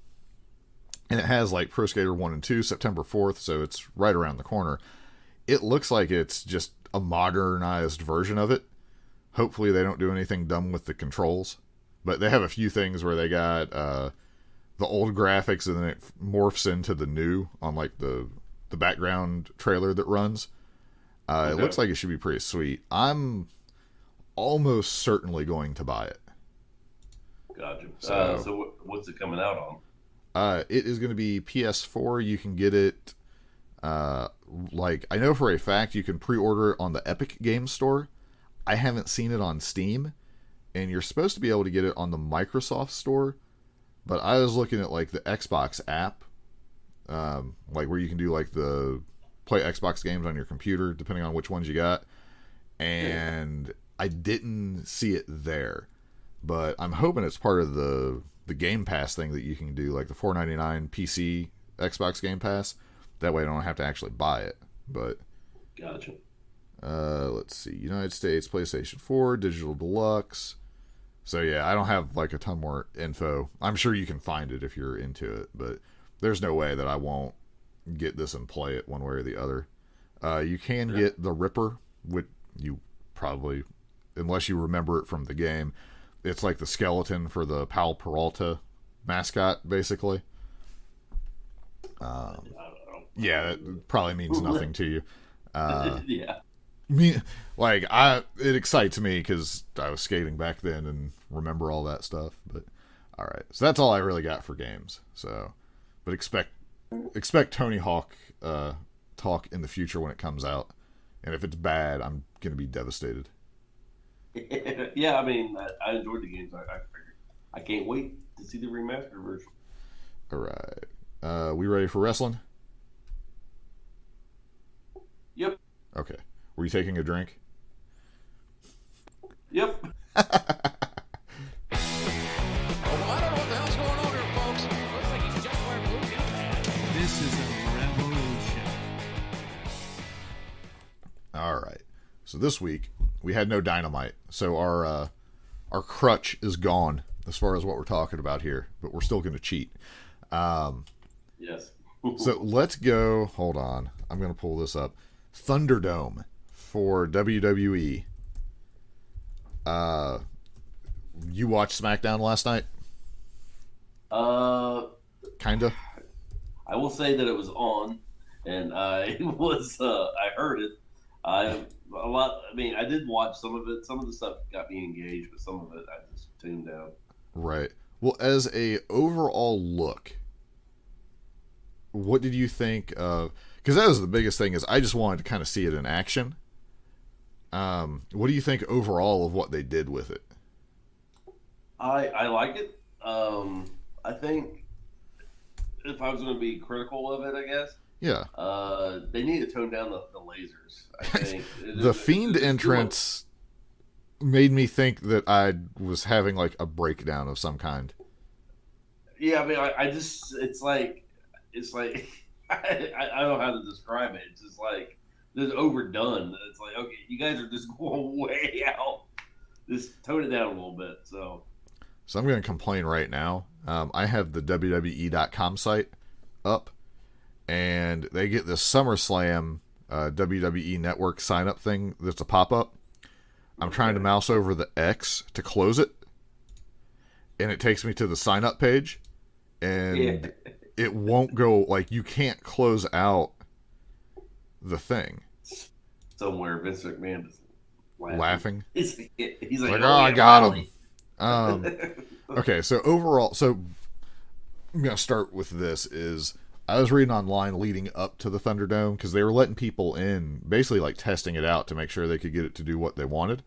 and it has like Pro Skater 1 and 2 September 4th, so it's right around the corner. it looks like it's just a modernized version of it. Hopefully they don't do anything dumb with the controls. But they have a few things where they got the old graphics and then it morphs into the new on like the background trailer that runs. It looks like it should be pretty sweet. I'm almost certainly going to buy it. Gotcha. So what's it coming out on? It is going to be PS4. You can get it, like, I know for a fact you can pre-order it on the Epic Games Store. I haven't seen it on Steam, and you're supposed to be able to get it on the Microsoft Store, but I was looking at, like, the Xbox app, like, where you can do, like, play Xbox games on your computer, depending on which ones you got, and I didn't see it there. But I'm hoping it's part of the Game Pass thing that you can do, like the $4.99 PC Xbox Game Pass. That way I don't have to actually buy it. But Gotcha. Let's see. United States, PlayStation 4, Digital Deluxe. So yeah, I don't have like a ton more info. I'm sure you can find it if you're into it, but there's no way that I won't get this and play it one way or the other. You can get the Ripper, which you probably, unless you remember it from the game, it's like the skeleton for the Pal Peralta mascot, basically. Yeah, that probably means nothing to you. Yeah. It excites me because I was skating back then and remember all that stuff. But all right, so that's all I really got for games. So, but expect Tony Hawk talk in the future when it comes out, and if it's bad, I'm gonna be devastated. Yeah, I mean, I enjoyed the games. I can't wait to see the remastered version. All right, we ready for wrestling? Yep. Okay. Were you taking a drink? Yep. I don't know what the hell's going on here, folks. Looks like he's just wearing blue pants. This is a revolution. All right. So this week we had no Dynamite, so our crutch is gone as far as what we're talking about here, but we're still going to cheat. Yes. So let's go. Hold on, I'm going to pull this up. Thunderdome for WWE. You watched SmackDown last night? Kinda. I will say that it was on, and I heard it. I did watch some of it. Some of the stuff got me engaged, but some of it I just tuned out. Right. Well, as a overall look, what did you think of? Because that was the biggest thing. Is I just wanted to kind of see it in action. What do you think overall of what they did with it? I like it. I think if I was going to be critical of it, I guess. Yeah. They need to tone down the lasers. I think The Fiend entrance made me think that I was having like a breakdown of some kind. Yeah, I mean, it's like I don't know how to describe it. It's just like it's overdone. It's like, okay, you guys are just going way out. Just tone it down a little bit. So I'm going to complain right now. I have the WWE.com site up, and they get this SummerSlam WWE Network sign-up thing that's a pop-up. I'm trying to mouse over the X to close it, and it takes me to the sign-up page, and it won't go, like, you can't close out the thing. Somewhere Vince McMahon is Laughing. He's like, Oh, I got him. Okay, so overall, I'm going to start with this is I was reading online leading up to the Thunderdome because they were letting people in, basically like testing it out to make sure they could get it to do what they wanted.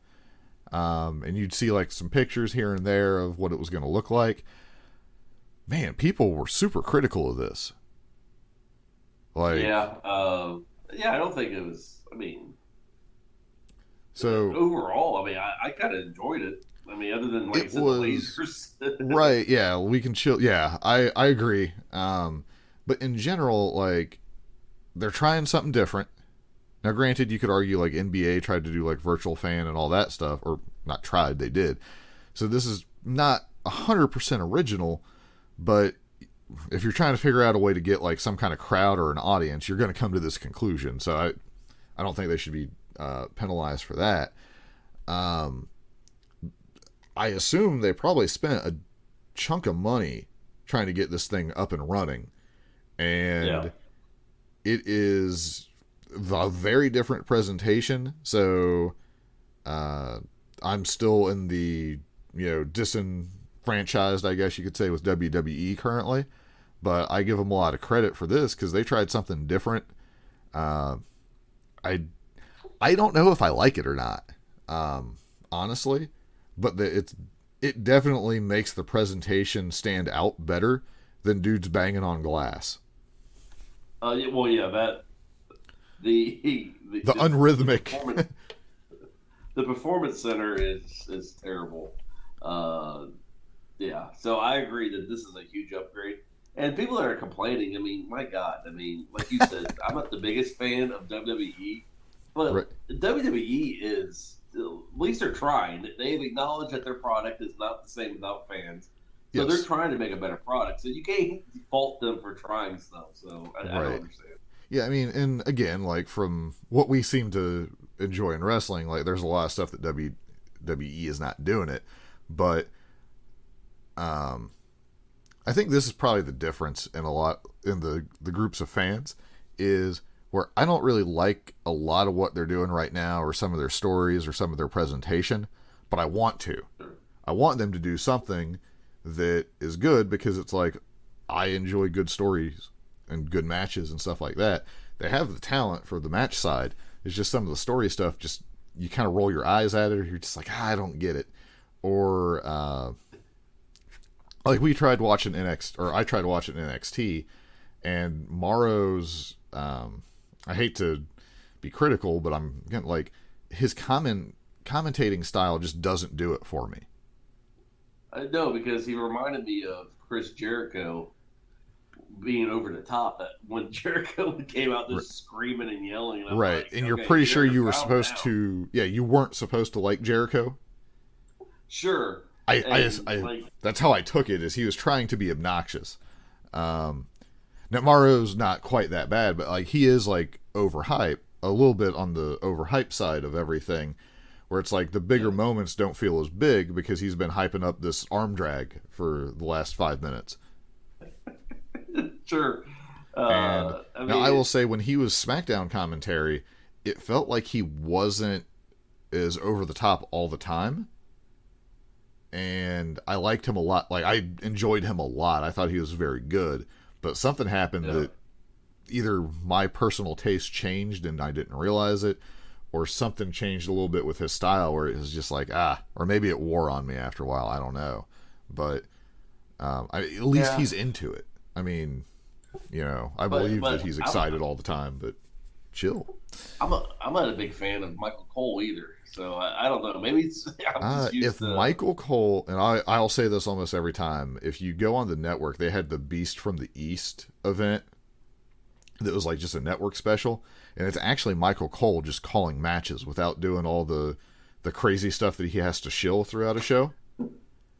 And you'd see like some pictures here and there of what it was going to look like. Man, people were super critical of this. Like, I don't think it was. I mean, so overall, I mean, I kind of enjoyed it. I mean, other than like I said, the lasers. Right? Yeah, we can chill. Yeah, I agree. But in general, like, they're trying something different. Now, granted, you could argue like NBA tried to do like virtual fan and all that stuff, or not tried, they did. So this is not 100% original, but if you're trying to figure out a way to get like some kind of crowd or an audience, you're going to come to this conclusion. So I don't think they should be penalized for that. I assume they probably spent a chunk of money trying to get this thing up and running, and it is a very different presentation. So I'm still in the disenfranchised, I guess you could say, with WWE currently, but I give them a lot of credit for this because they tried something different. I don't know if I like it or not, honestly, but it definitely makes the presentation stand out better than dudes banging on glass. That the unrhythmic. The performance center is terrible. So I agree that this is a huge upgrade. And people that are complaining, I mean, my God, like you said, I'm not the biggest fan of WWE, but right. WWE is, at least they're trying. They've acknowledged that their product is not the same without fans. So they're trying to make a better product. So you can't fault them for trying stuff. So I don't understand. Yeah, I mean, and again, like from what we seem to enjoy in wrestling, like there's a lot of stuff that WWE is not doing it. But I think this is probably the difference in the groups of fans is where I don't really like a lot of what they're doing right now or some of their stories or some of their presentation, but I want to. I want them to do something that is good because it's like I enjoy good stories and good matches and stuff like that. They have the talent for the match side. It's just some of the story stuff, just you kind of roll your eyes at it or you're just like, I don't get it. Or like I tried watching NXT, and Morrow's I hate to be critical, but I'm getting like his commentating style just doesn't do it for me. I know, because he reminded me of Chris Jericho being over the top. That when Jericho came out just screaming and yelling, and right? Like, and you're pretty sure you were supposed to, you weren't supposed to like Jericho. Sure. That's how I took it, is he was trying to be obnoxious. Now Morrow's not quite that bad, but like he is like overhyped, a little bit on the overhyped side of everything, where it's like the bigger moments don't feel as big because he's been hyping up this arm drag for the last 5 minutes. Sure. Now I will say, when he was SmackDown commentary, it felt like he wasn't as over the top all the time. And I liked him a lot. Like, I enjoyed him a lot. I thought he was very good. But something happened that either my personal taste changed and I didn't realize it, or something changed a little bit with his style where it was just like, or maybe it wore on me after a while. I don't know. But at least he's into it. I mean, I believe that he's excited all the time, but chill. I'm not a big fan of Michael Cole either. So I don't know. Maybe it's Michael Cole, and I'll say this almost every time, if you go on the network, they had the Beast from the East event that was like just a network special, and it's actually Michael Cole just calling matches without doing all the crazy stuff that he has to shill throughout a show.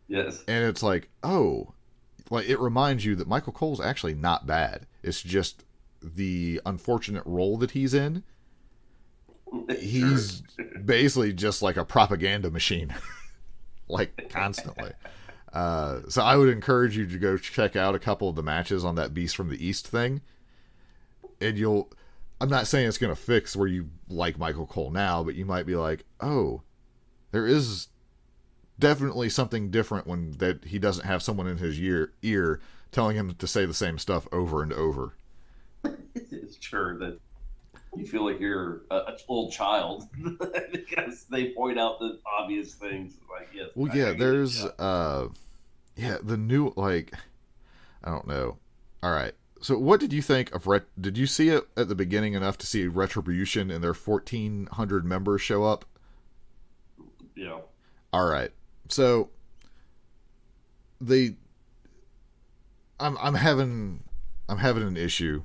Yes. And it's like, it reminds you that Michael Cole's actually not bad. It's just the unfortunate role that he's in. He's basically just like a propaganda machine, like constantly. So I would encourage you to go check out a couple of the matches on that Beast from the East thing. And I'm not saying it's going to fix where you like Michael Cole now, but you might be like, there is definitely something different that he doesn't have someone in his ear telling him to say the same stuff over and over. It's true that you feel like you're a little child because they point out the obvious things. Like, yes. Well, there's the new, like, I don't know. All right. So what did you think of did you see it at the beginning enough to see Retribution and their 1,400 members show up? Yeah. All right. So I'm having an issue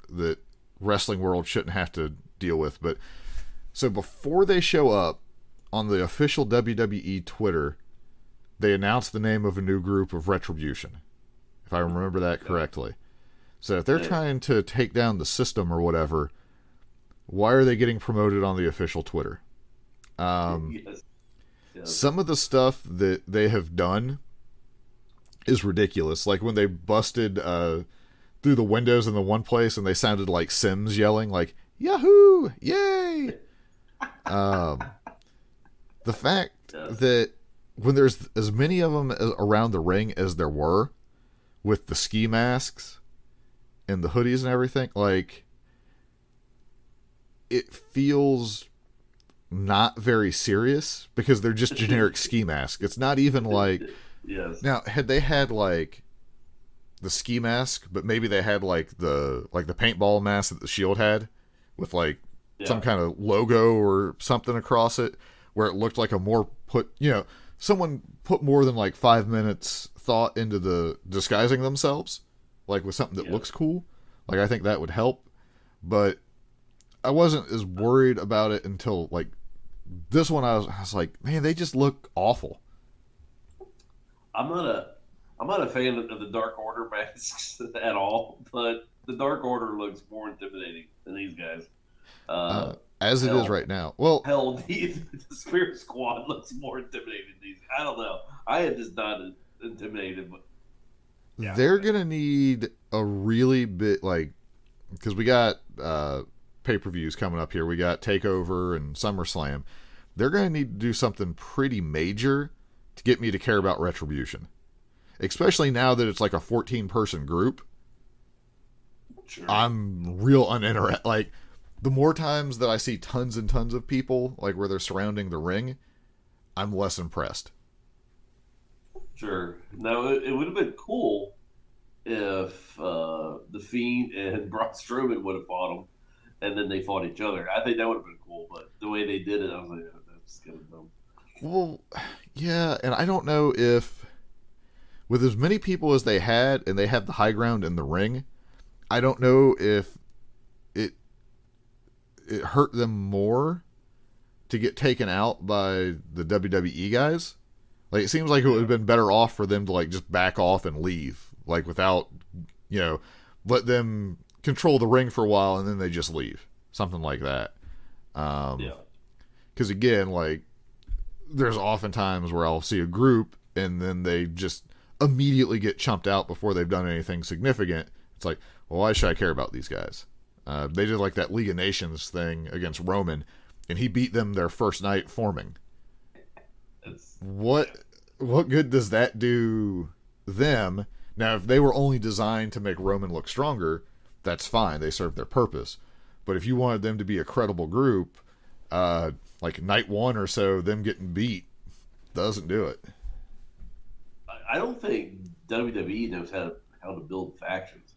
that wrestling world shouldn't have to deal with, but so before they show up on the official WWE Twitter, they announced the name of a new group of Retribution, if I remember that correctly. So if they're trying to take down the system or whatever, Why are they getting promoted on the official Twitter? Yes. Some of the stuff that they have done is ridiculous. Like when they busted through the windows in the one place and they sounded like Sims yelling, like, Yahoo! Yay! The fact that when there's as many of them around the ring as there were, with the ski masks and the hoodies and everything, like, it feels not very serious because they're just generic ski masks. It's not even like... Yes. Now, had they had, like, the ski mask, but maybe they had, like the paintball mask that the Shield had, with, like, some kind of logo or something across it, where it looked like a more someone put more than, like, 5 minutes thought into the disguising themselves, like, with something that looks cool. Like, I think that would help. But I wasn't as worried about it until, like, this one. I was like, man, they just look awful. I'm not a fan of the Dark Order masks at all, but the Dark Order looks more intimidating than these guys. As it is right now. Well, hell, the Spirit Squad looks more intimidating than these. I don't know. I am just not intimidated, but they're gonna need a really bit, like, because we got pay-per-views coming up here. We got TakeOver and SummerSlam. They're gonna need to do something pretty major to get me to care about Retribution, especially now that it's like a 14-person group. sure. I'm real uninterested. Like, the more times that I see tons and tons of people, like, where they're surrounding the ring, I'm less impressed. Sure. Now, it would have been cool if The Fiend and Braun Strowman would have fought them, and then they fought each other. I think that would have been cool, but the way they did it, I was like, oh, that's kind of dumb. Well, yeah, and I don't know if, with as many people as they had, and they had the high ground in the ring, I don't know if it hurt them more to get taken out by the WWE guys. Like, it seems like it would have been better off for them to, like, just back off and leave, like, without, let them control the ring for a while and then they just leave, something like that. Because again, like, there's often times where I'll see a group and then they just immediately get chumped out before they've done anything significant. It's like, well, why should I care about these guys? They did, like, that League of Nations thing against Roman, and he beat them their first night forming. What good does that do them? Now, if they were only designed to make Roman look stronger, that's fine. They serve their purpose. But if you wanted them to be a credible group, like night one or so, them getting beat doesn't do it. I don't think WWE knows how to build factions.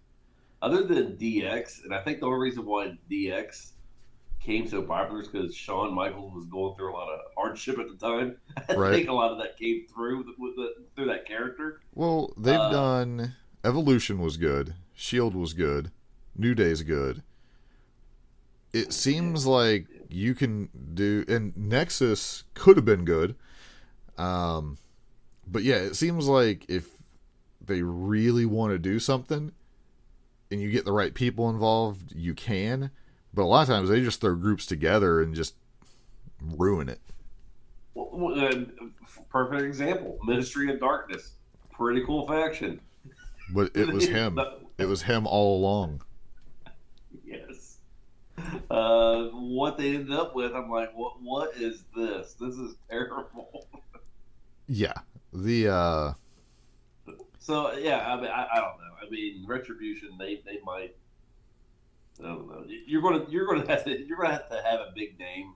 Other than DX, and I think the only reason why DX came so popular is because Shawn Michaels was going through a lot of hardship at the time. I think a lot of that came through through that character. Well, they've done... Evolution was good. Shield was good. New Day's good. It seems like you can do... And Nexus could have been good. But yeah, it seems like if they really want to do something and you get the right people involved, you can. But a lot of times they just throw groups together and just ruin it. Perfect example. Ministry of Darkness. Pretty cool faction. But it was him. It was him all along. Yes. What they ended up with, I'm like, what is this? This is terrible. Yeah. So, yeah, I mean, I don't know. I mean, Retribution, they might... I don't know. You're gonna have to have a big name,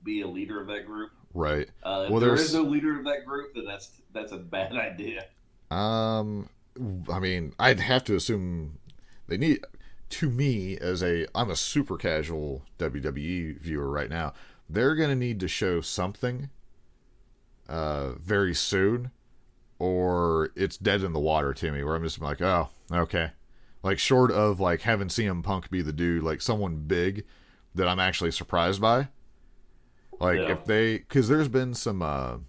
be a leader of that group. Right. If there is no leader of that group, then that's a bad idea. I mean, I'd have to assume they need. To me, I'm a super casual WWE viewer right now. They're gonna need to show something very soon, or it's dead in the water to me. Where I'm just like, oh, okay. Like, short of, like, having CM Punk be the dude, like, someone big that I'm actually surprised by. Like, if they... Because there's been some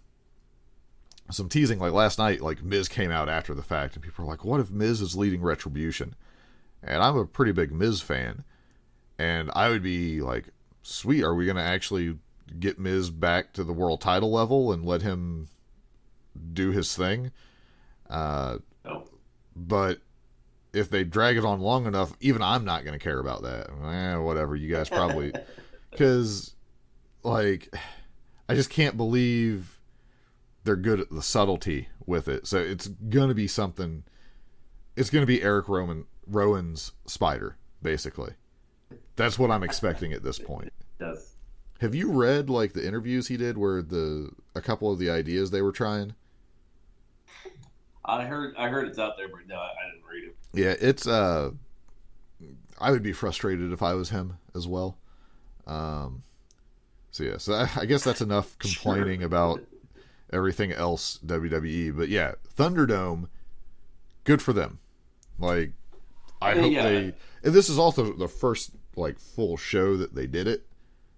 teasing, like, last night, like, Miz came out after the fact, and people are like, what if Miz is leading Retribution? And I'm a pretty big Miz fan. And I would be like, sweet, are we going to actually get Miz back to the world title level and let him do his thing? No. But if they drag it on long enough, even I'm not going to care about that. Whatever, you guys probably... Because, like, I just can't believe they're good at the subtlety with it. So it's going to be something... It's going to be Eric Rowan's Spider, basically. That's what I'm expecting at this point. Yes. Have you read, like, the interviews he did where a couple of the ideas they were trying? I heard it's out there, but no, I didn't read it. Yeah, it's I would be frustrated if I was him as well. So I guess that's enough complaining about everything else WWE. But yeah, Thunderdome, good for them. Like, I hope they. And this is also the first like full show that they did it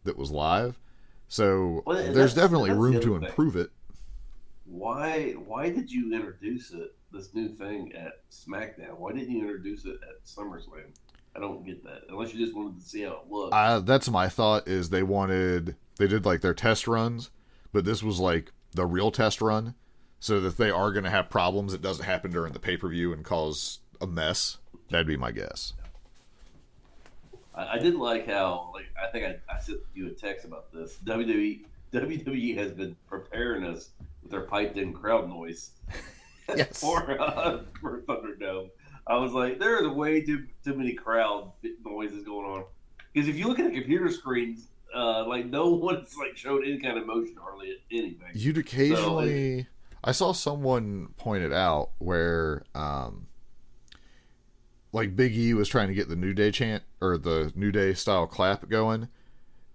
that was live. So there's definitely room to improve it. Why did you introduce this new thing at SmackDown? Why didn't you introduce it at SummerSlam? I don't get that. Unless you just wanted to see how it looked. That's my thought. Is they did like their test runs, but this was like the real test run, so that if they are going to have problems, it doesn't happen during the pay-per-view and cause a mess. That'd be my guess. I did like how, like, I think I sent you a text about this. WWE has been preparing us with their piped-in crowd noise Yes. for Thunderdome. I was like, there is way too many crowd noises going on. Because if you look at the computer screens, like no one's like showed any kind of motion, hardly anything. You'd occasionally. I saw someone point it out where, like Big E was trying to get the New Day chant or the New Day style clap going,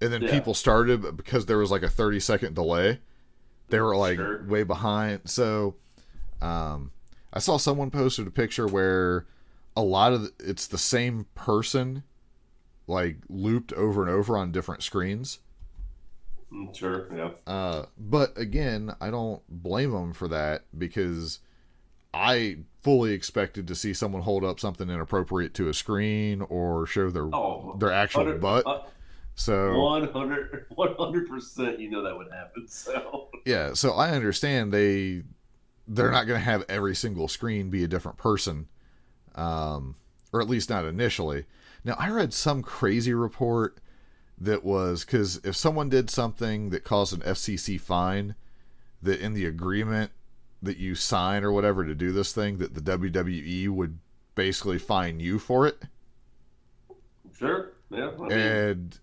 and then people started, but because there was like a 30-second delay, they were like way behind. So, I saw someone posted a picture where a lot of it's the same person, like looped over and over on different screens. Sure, yeah. But again, I don't blame them for that because I fully expected to see someone hold up something inappropriate to a screen or show their actual butt. So 100%, you know that would happen. So yeah, so I understand they're not going to have every single screen be a different person, or at least not initially. Now, I read some crazy report that was because if someone did something that caused an FCC fine, that in the agreement that you sign or whatever to do this thing, that the WWE would basically fine you for it. Sure, yeah. And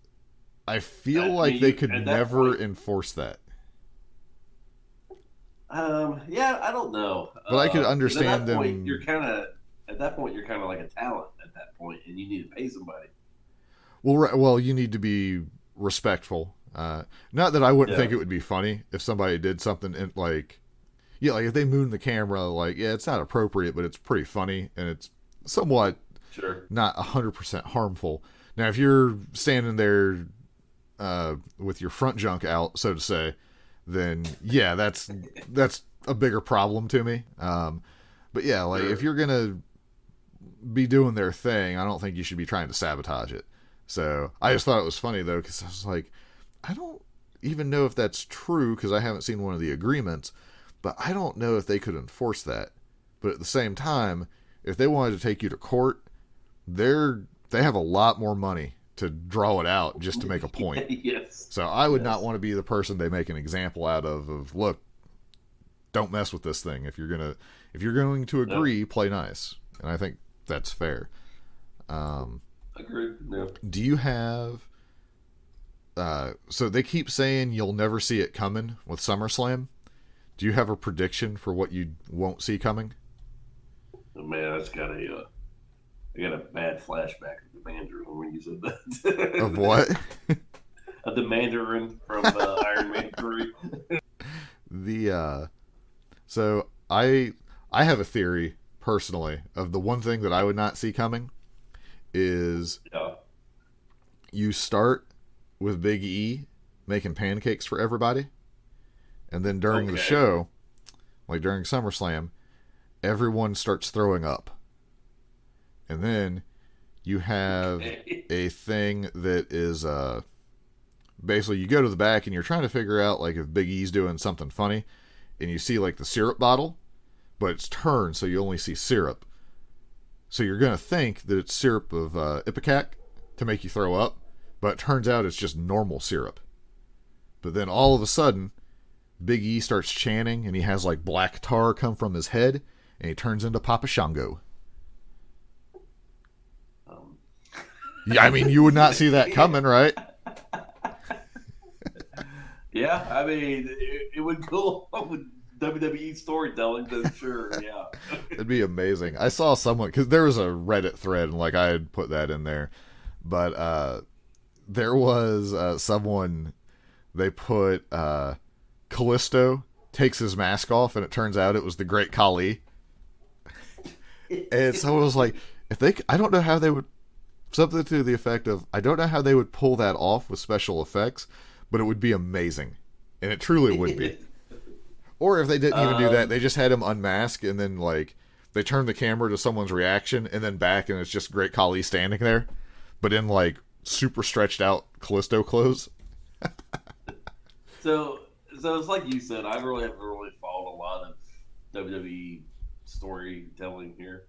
I feel like they could never enforce that. Yeah, I don't know. But I could understand them. At that point, you're kind of like a talent at that point, and you need to pay somebody. Well, you need to be respectful. Not that I wouldn't think it would be funny if somebody did something like if they moon the camera, it's not appropriate, but it's pretty funny and it's somewhat not 100% harmful. Now, if you're standing there with your front junk out, so to say, then yeah, that's a bigger problem to me. But yeah, if you're gonna be doing their thing, I don't think you should be trying to sabotage it. So I just thought it was funny though, because I was like, I don't even know if that's true because I haven't seen one of the agreements, but I don't know if they could enforce that. But at the same time, if they wanted to take you to court, they have a lot more money to draw it out just to make a point. Yes. So I would not want to be the person they make an example out of look, don't mess with this thing. If you're going to agree, play nice. And I think that's fair. Agreed. Yeah. Do you have so they keep saying you'll never see it coming with SummerSlam. Do you have a prediction for what you won't see coming? Oh, man, I got a bad flashback of the Mandarin when you said that. Of what? Of the Mandarin from Iron Man 3. So I have a theory personally of the one thing that I would not see coming is you start with Big E making pancakes for everybody, and then during the show, like during SummerSlam, everyone starts throwing up. And then You have a thing that is basically you go to the back and you're trying to figure out like if Big E's doing something funny, and you see like the syrup bottle, but it's turned so you only see syrup. So you're gonna think that it's syrup of Ipecac to make you throw up, but it turns out it's just normal syrup. But then all of a sudden, Big E starts chanting, and he has like black tar come from his head, and he turns into Papa Shango. Yeah, I mean, you would not see that coming, right? Yeah, I mean, it would go with WWE storytelling, then sure, yeah. It'd be amazing. I saw someone, because there was a Reddit thread, and like I had put that in there, but there was someone, they put Callisto takes his mask off, and it turns out it was the Great Khali. And so it was like, I don't know how they would, something to the effect of, I don't know how they would pull that off with special effects, but it would be amazing. And it truly would be. Or if they didn't even do that, they just had him unmask, and then like they turned the camera to someone's reaction, and then back, and it's just Great Khali standing there, but in like super stretched out Callisto clothes. So it's like you said, I really haven't really followed a lot of WWE storytelling here.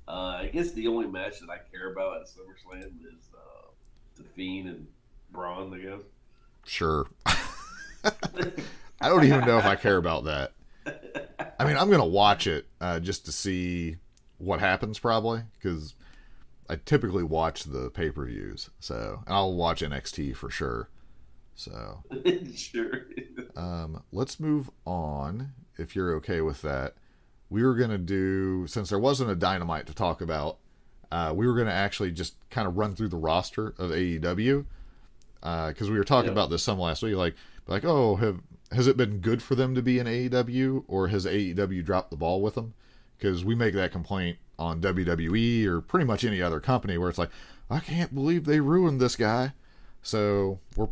I guess the only match that I care about at SummerSlam is The Fiend and Braun, I guess. Sure. I don't even know if I care about that. I mean, I'm going to watch it just to see what happens, probably, because I typically watch the pay-per-views. So, and I'll watch NXT for sure. So, sure. Let's move on, if you're okay with that. We were going to do, since there wasn't a Dynamite to talk about, we were going to actually just kind of run through the roster of AEW, because we were talking about this some last week, like, oh, has it been good for them to be in AEW, or has AEW dropped the ball with them? Because we make that complaint on WWE or pretty much any other company where it's like, I can't believe they ruined this guy. So we're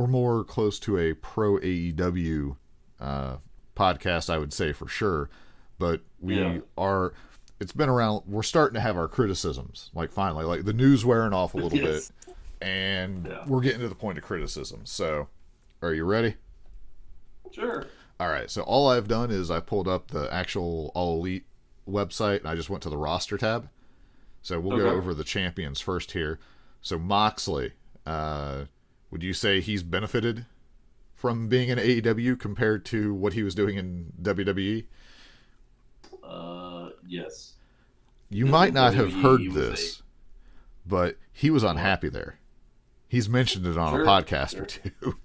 more close to a pro AEW podcast, I would say, for sure. But it's been around, we're starting to have our criticisms, like finally, like the news wearing off a little bit, and we're getting to the point of criticism. So are you ready? Sure. All right. So all I've done is I pulled up the actual All Elite website, and I just went to the roster tab. So we'll go over the champions first here. So Moxley, would you say he's benefited from being in AEW compared to what he was doing in WWE? Yes. You might not have heard this, but he was unhappy there. He's mentioned it on a podcast or two.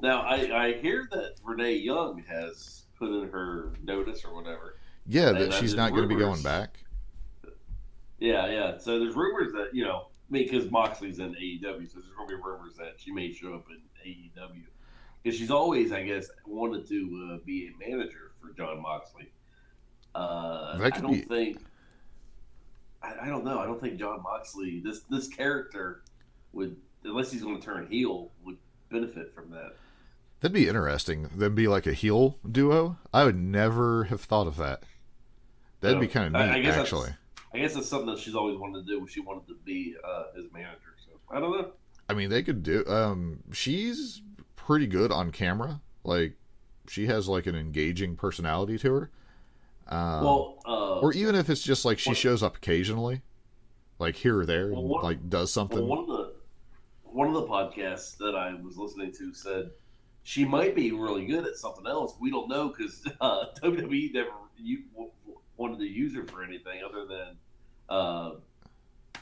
Now, I hear that Renee Young has put in her notice or whatever. Yeah, that she's not going to be going back. Yeah. So there's rumors that, because Moxley's in AEW, so there's going to be rumors that she may show up in AEW. Because she's always, I guess, wanted to be a manager for John Moxley. I don't know. I don't think John Moxley, this character would, unless he's going to turn heel, would benefit from that. That'd be interesting. Them be like a heel duo. I would never have thought of that. That'd be kind of neat, actually. I guess that's something that she's always wanted to do. She wanted to be his manager. So I don't know. I mean, they could do. She's pretty good on camera. Like, she has like an engaging personality to her. Or even if it's just like she shows up occasionally, like here or there, and like does something. Well, one of the podcasts that I was listening to said she might be really good at something else. We don't know because WWE never wanted to use her for anything other than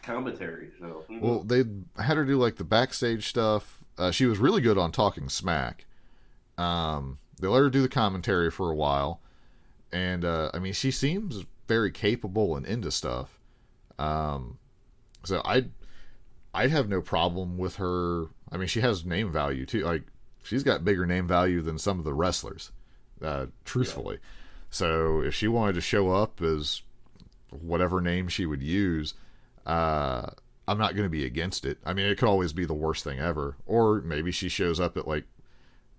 commentary. So, well, they had her do like the backstage stuff. She was really good on Talking Smack. They let her do the commentary for a while, and I mean, she seems very capable and into stuff. So I'd have no problem with her. I mean, she has name value too. Like, she's got bigger name value than some of the wrestlers, truthfully. Yeah. So if she wanted to show up as whatever name she would use, I'm not going to be against it. I mean, it could always be the worst thing ever. Or maybe she shows up at like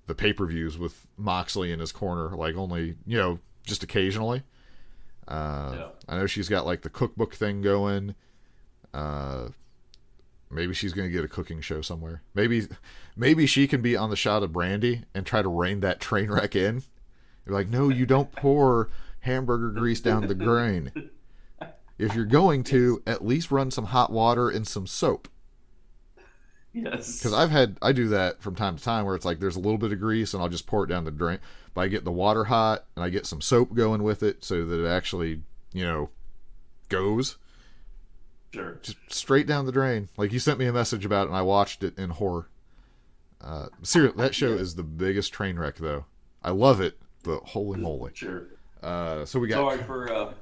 the pay-per-views with Moxley in his corner, like only, just occasionally. I know she's got like the cookbook thing going. Maybe she's going to get a cooking show somewhere. Maybe she can be on the shot of Brandy and try to rein that train wreck in. You're like, no, you don't pour hamburger grease down the drain. If you're going to, at least run some hot water and some soap. Yes. Because I do that from time to time where it's like there's a little bit of grease and I'll just pour it down the drain. But I get the water hot and I get some soap going with it so that it actually, goes. Sure. Just straight down the drain. Like you sent me a message about it and I watched it in horror. Seriously, that show is the biggest train wreck though. I love it, but holy moly. Sure. So we got.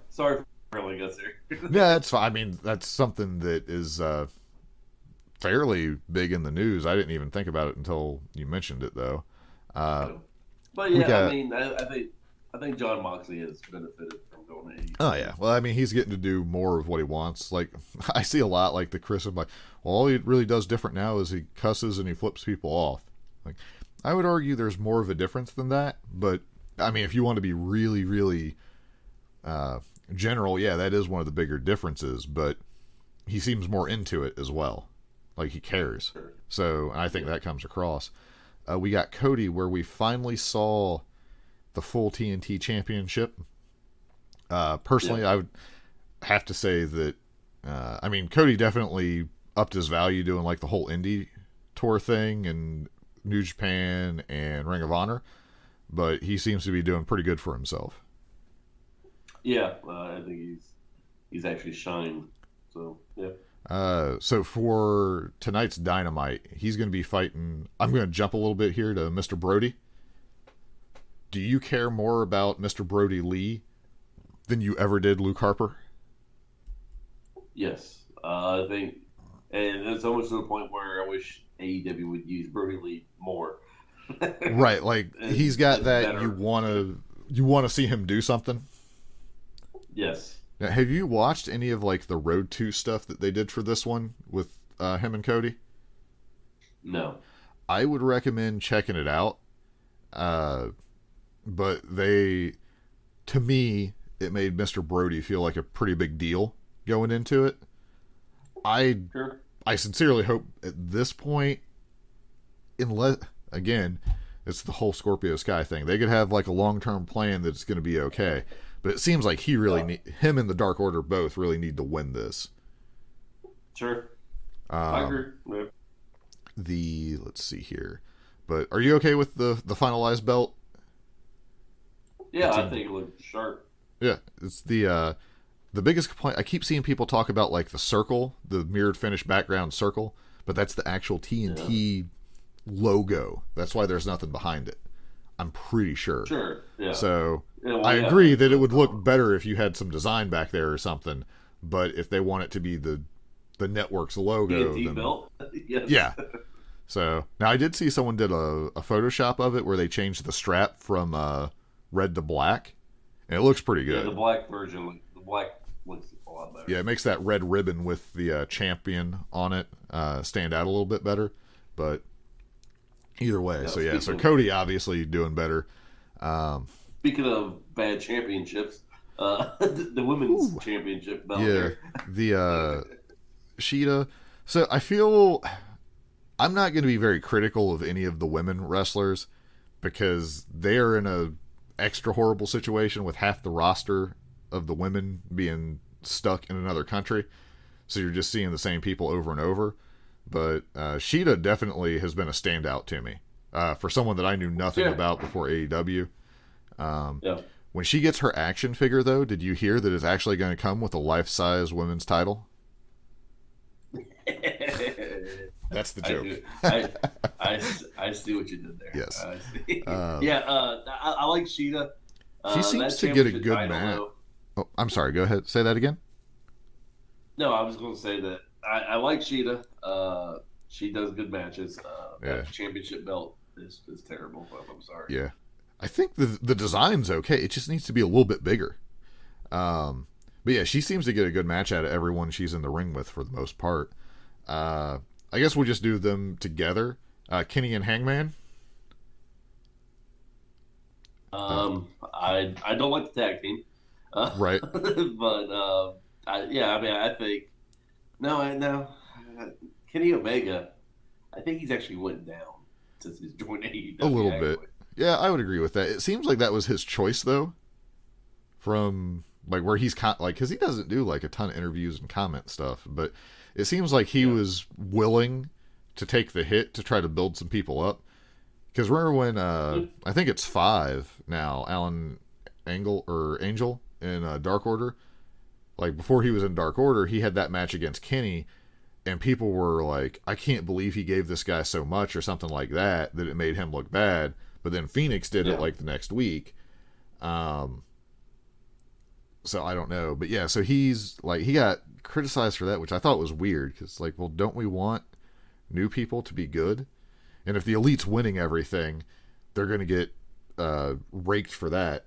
Sorry for really guts here. Yeah, that's fine. I mean, that's something that is fairly big in the news. I didn't even think about it until you mentioned it, though. But yeah, I think John Moxley has benefited from going to AEW. Oh yeah, well, I mean, he's getting to do more of what he wants. Like, I see a lot like the Chris of like, well, all he really does different now is he cusses and he flips people off. Like, I would argue there's more of a difference than that. But I mean, if you want to be really, really general, yeah, that is one of the bigger differences. But he seems more into it as well. Like he cares. Sure. So I think that comes across. We got Cody, where we finally saw the full TNT championship. Personally, I would have to say that, I mean, Cody definitely upped his value doing like the whole indie tour thing and New Japan and Ring of Honor, but he seems to be doing pretty good for himself. Yeah, I think he's actually shined. So, yeah. So for tonight's Dynamite, he's going to be fighting. I'm going to jump a little bit here to Mr. Brody. Do you care more about Mr. Brody Lee than you ever did Luke Harper? Yes, I think, and it's almost to the point where I wish AEW would use Brody Lee more. Right, like he's got that better. you want to see him do something. Yes. Now, have you watched any of like the Road 2 stuff that they did for this one with him and Cody? No. I would recommend checking it out. But to me, it made Mr. Brody feel like a pretty big deal going into it. Sure. I sincerely hope at this point, unless, again, it's the whole Scorpio Sky thing. They could have like a long-term plan that's going to be okay. But it seems like him and the Dark Order both really need to win this. Sure. I agree. Yeah. Let's see here. But are you okay with the finalized belt? Yeah, I think it looks sharp. Yeah, it's the biggest complaint. I keep seeing people talk about like the circle, the mirrored finish background circle, but that's the actual TNT logo. That's why there's nothing behind it. I'm pretty sure. Sure. Yeah. So I agree that it would look better if you had some design back there or something. But if they want it to be the network's logo, TNT then, belt. Yes. Yeah. So now I did see someone did a Photoshop of it where they changed the strap from red to black, and it looks pretty good. Yeah, the black version, looks a lot better. Yeah, it makes that red ribbon with the champion on it stand out a little bit better. But either way, so Cody obviously doing better. Speaking of bad championships, the women's championship belt. Yeah, the Sheeta. So I feel I'm not going to be very critical of any of the women wrestlers because they are in a extra horrible situation with half the roster of the women being stuck in another country. So you're just seeing the same people over and over. But Sheeta definitely has been a standout to me for someone that I knew nothing about before AEW. When she gets her action figure, though, did you hear that it's actually going to come with a life-size women's title? That's the joke. I see what you did there. Yes. I see. I like Sheeta. She seems to get a good match. Oh, I'm sorry. Go ahead. Say that again. No, I was going to say that I like Sheeta. She does good matches. That championship belt is terrible. I'm sorry. Yeah. I think the design's okay. It just needs to be a little bit bigger. But yeah, she seems to get a good match out of everyone she's in the ring with for the most part. I guess we'll just do them together. Kenny and Hangman. I don't like the tag team. Right. I think no, Kenny Omega. I think he's actually went down since he's joined AEW. A little bit. Yeah, I would agree with that. It seems like that was his choice, though, from like where he's because he doesn't do like a ton of interviews and comment stuff, but it seems like he was willing to take the hit to try to build some people up. Because remember when I think it's 5 now, Alan Angel in Dark Order, like before he was in Dark Order, he had that match against Kenny. And people were like, I can't believe he gave this guy so much or something like that it made him look bad. But then Phoenix did it like the next week. So I don't know. But yeah, so he's like, he got criticized for that, which I thought was weird. Because like, well, don't we want new people to be good? And if the Elite's winning everything, they're going to get raked for that.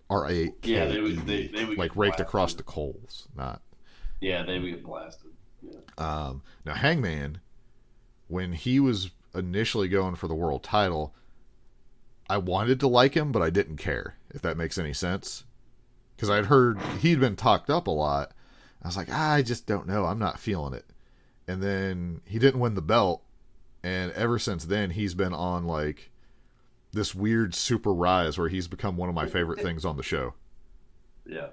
R-A-K-E. Yeah, they would like raked across the coals. Not. Yeah, they would get blasted. Yeah. Now Hangman, when he was initially going for the world title, I wanted to like him, but I didn't care, if that makes any sense. Because I'd heard he'd been talked up a lot. I was like, I just don't know. I'm not feeling it. And then he didn't win the belt. And ever since then, he's been on like this weird super rise where he's become one of my favorite things on the show. Yeah.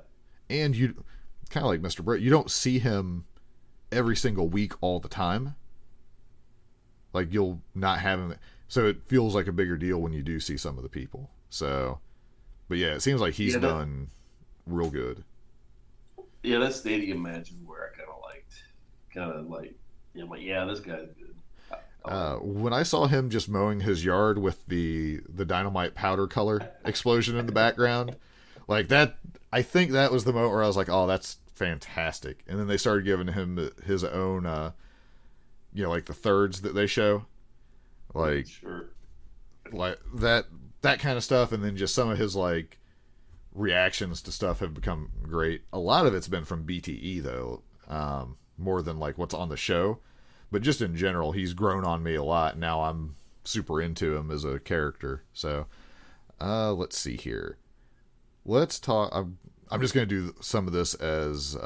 And you, kind of like Mr. Brett, you don't see him every single week all the time. Like you'll not have him, so it feels like a bigger deal when you do see some of the people. So, but yeah, it seems like he's done real good. Yeah, that stadium match is where I this guy's good. When I saw him just mowing his yard with the dynamite powder color explosion in the background, like that, I think that was the moment where I was like, oh, that's fantastic. And then they started giving him his own like the thirds that they show, like Sure. like that kind of stuff. And then just some of his like reactions to stuff have become great. A lot of it's been from BTE though, more than like what's on the show, but just in general he's grown on me a lot. Now I'm super into him as a character. So let's see here, let's talk. I'm just going to do some of this as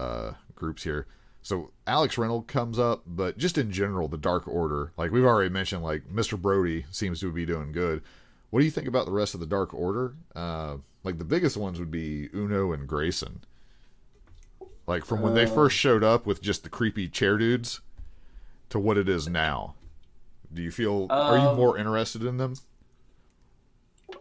groups here. So Alex Reynolds comes up, but just in general, the Dark Order, like we've already mentioned, like Mr. Brody seems to be doing good. What do you think about the rest of the Dark Order? Like the biggest ones would be Uno and Grayson. Like from when they first showed up with just the creepy chair dudes to what it is now. Do you feel, are you more interested in them?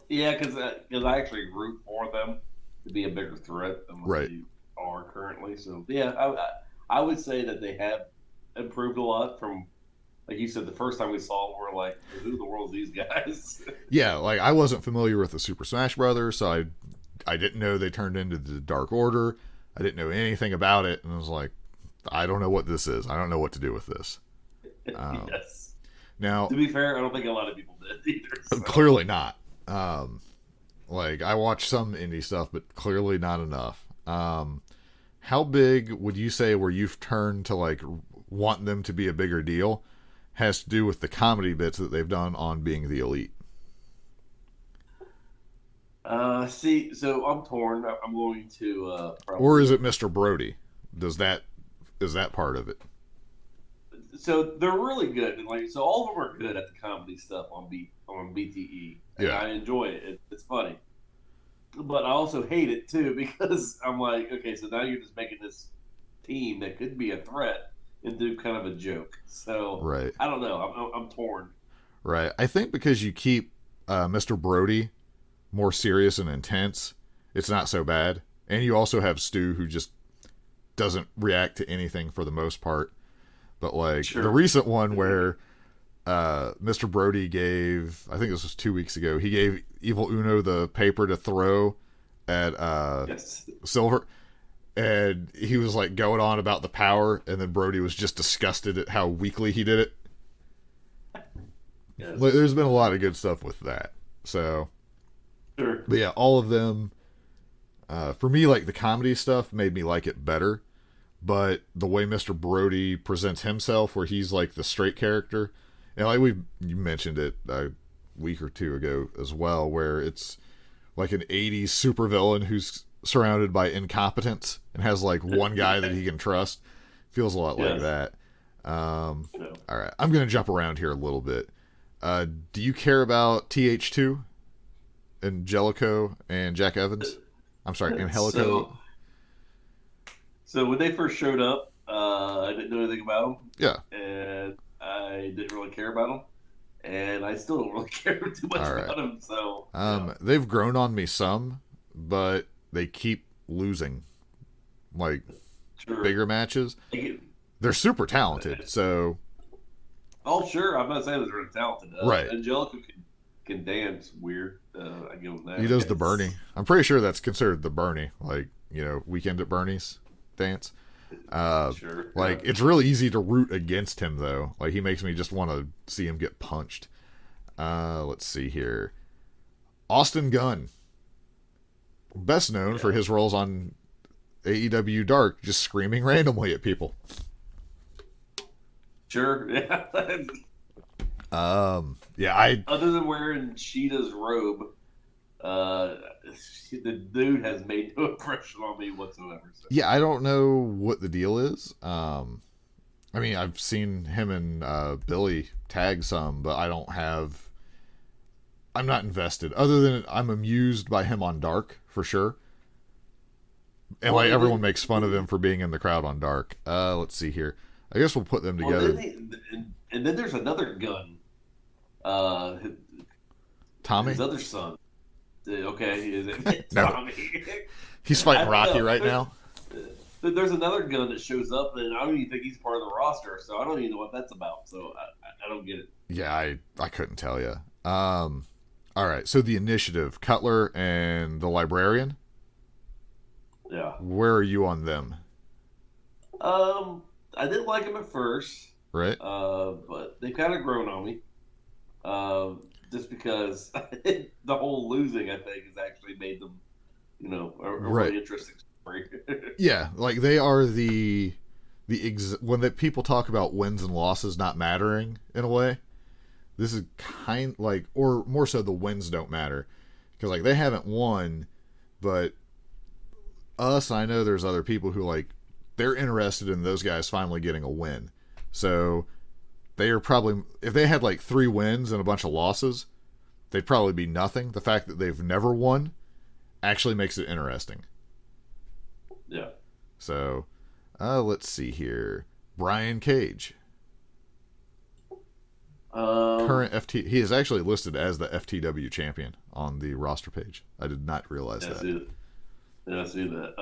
Yeah, because I actually root for them to be a bigger threat than what Right. they are currently. So yeah, I would say that they have improved a lot from, like you said, the first time we saw them, we're like, who in the world are these guys? Yeah, like I wasn't familiar with the Super Smash Brothers, so I didn't know they turned into the Dark Order. I didn't know anything about it, and I was like, I don't know what this is. I don't know what to do with this. Yes. Now, To be fair, I don't think a lot of people did either. So. clearly not. Like I watched some indie stuff, but clearly not enough. How big would you say where you've turned to like want them to be a bigger deal has to do with the comedy bits that they've done on Being the Elite? So I'm torn. I'm going to probably... Or is it Mr. Brody? Is that part of it? So they're really good, and like so, all of them are good at the comedy stuff on BTE. And Yeah. I enjoy it. It's funny, but I also hate it too because I'm like, okay, so now you're just making this team that could be a threat into kind of a joke. So Right. I don't know. I'm torn. Right. I think because you keep Mr. Brody more serious and intense, it's not so bad. And you also have Stu, who just doesn't react to anything for the most part. But like Sure. the recent one where Mr. Brody gave, I think this was 2 weeks ago, he gave Evil Uno the paper to throw at Yes. Silver. And he was like going on about the power, and then Brody was just disgusted at how weakly he did it. Yes. Like, there's been a lot of good stuff with that. So, Sure. but yeah, all of them, for me, like the comedy stuff made me like it better. But the way Mr. Brody presents himself, where he's like the straight character, and like you mentioned it a week or two ago as well, where it's like an 80s supervillain who's surrounded by incompetence and has like one guy that he can trust. Feels a lot like that. All right, I'm going to jump around here a little bit. Do you care about TH2 and Jellicoe and Jack Evans? I'm sorry, Angelico. So when they first showed up, I didn't know anything about them. Yeah. And I didn't really care about them. And I still don't really care too much about them. So they've grown on me some, but they keep losing. Like bigger matches. They're super talented, so. Oh, sure. I'm not saying that they're talented. Right. Angelico can dance weird. I give him that. He does the Bernie. I'm pretty sure that's considered the Bernie. Like, Weekend at Bernie's dance. Sure. Like, it's really easy to root against him, though. Like, he makes me just want to see him get punched. Let's see here. Austin Gunn. Best known for his roles on AEW Dark, just screaming randomly at people. Sure, yeah. Other than wearing Sheeta's robe, the dude has made no impression on me whatsoever. So. Yeah, I don't know what the deal is. I mean, I've seen him and Billy tag some, but I'm not invested. Other than I'm amused by him on Dark, for sure. And everyone makes fun of him for being in the crowd on Dark. Let's see here. I guess we'll put them together. And then there's another Gun. Tommy? His other son. Okay, is it Tommy? He's fighting Rocky right now. There's another Gun that shows up, and I don't even think he's part of the roster, so I don't even know what that's about. So I don't get it. Yeah, I couldn't tell you. All right, so the Initiative, Cutler and the Librarian. Yeah. Where are you on them? I didn't like them at first. Right. But they've kind of grown on me. Just because the whole losing, I think, has actually made them, a really interesting story. Yeah, like they are when people talk about wins and losses not mattering in a way, this is or more so the wins don't matter. Because, like, they haven't won, but I know there's other people who, they're interested in those guys finally getting a win. So they are probably, if they had 3 wins and a bunch of losses, they'd probably be nothing. The fact that they've never won actually makes it interesting. Yeah. So, let's see here. Brian Cage. Current he is actually listed as the FTW champion on the roster page. I did not realize that. I see that.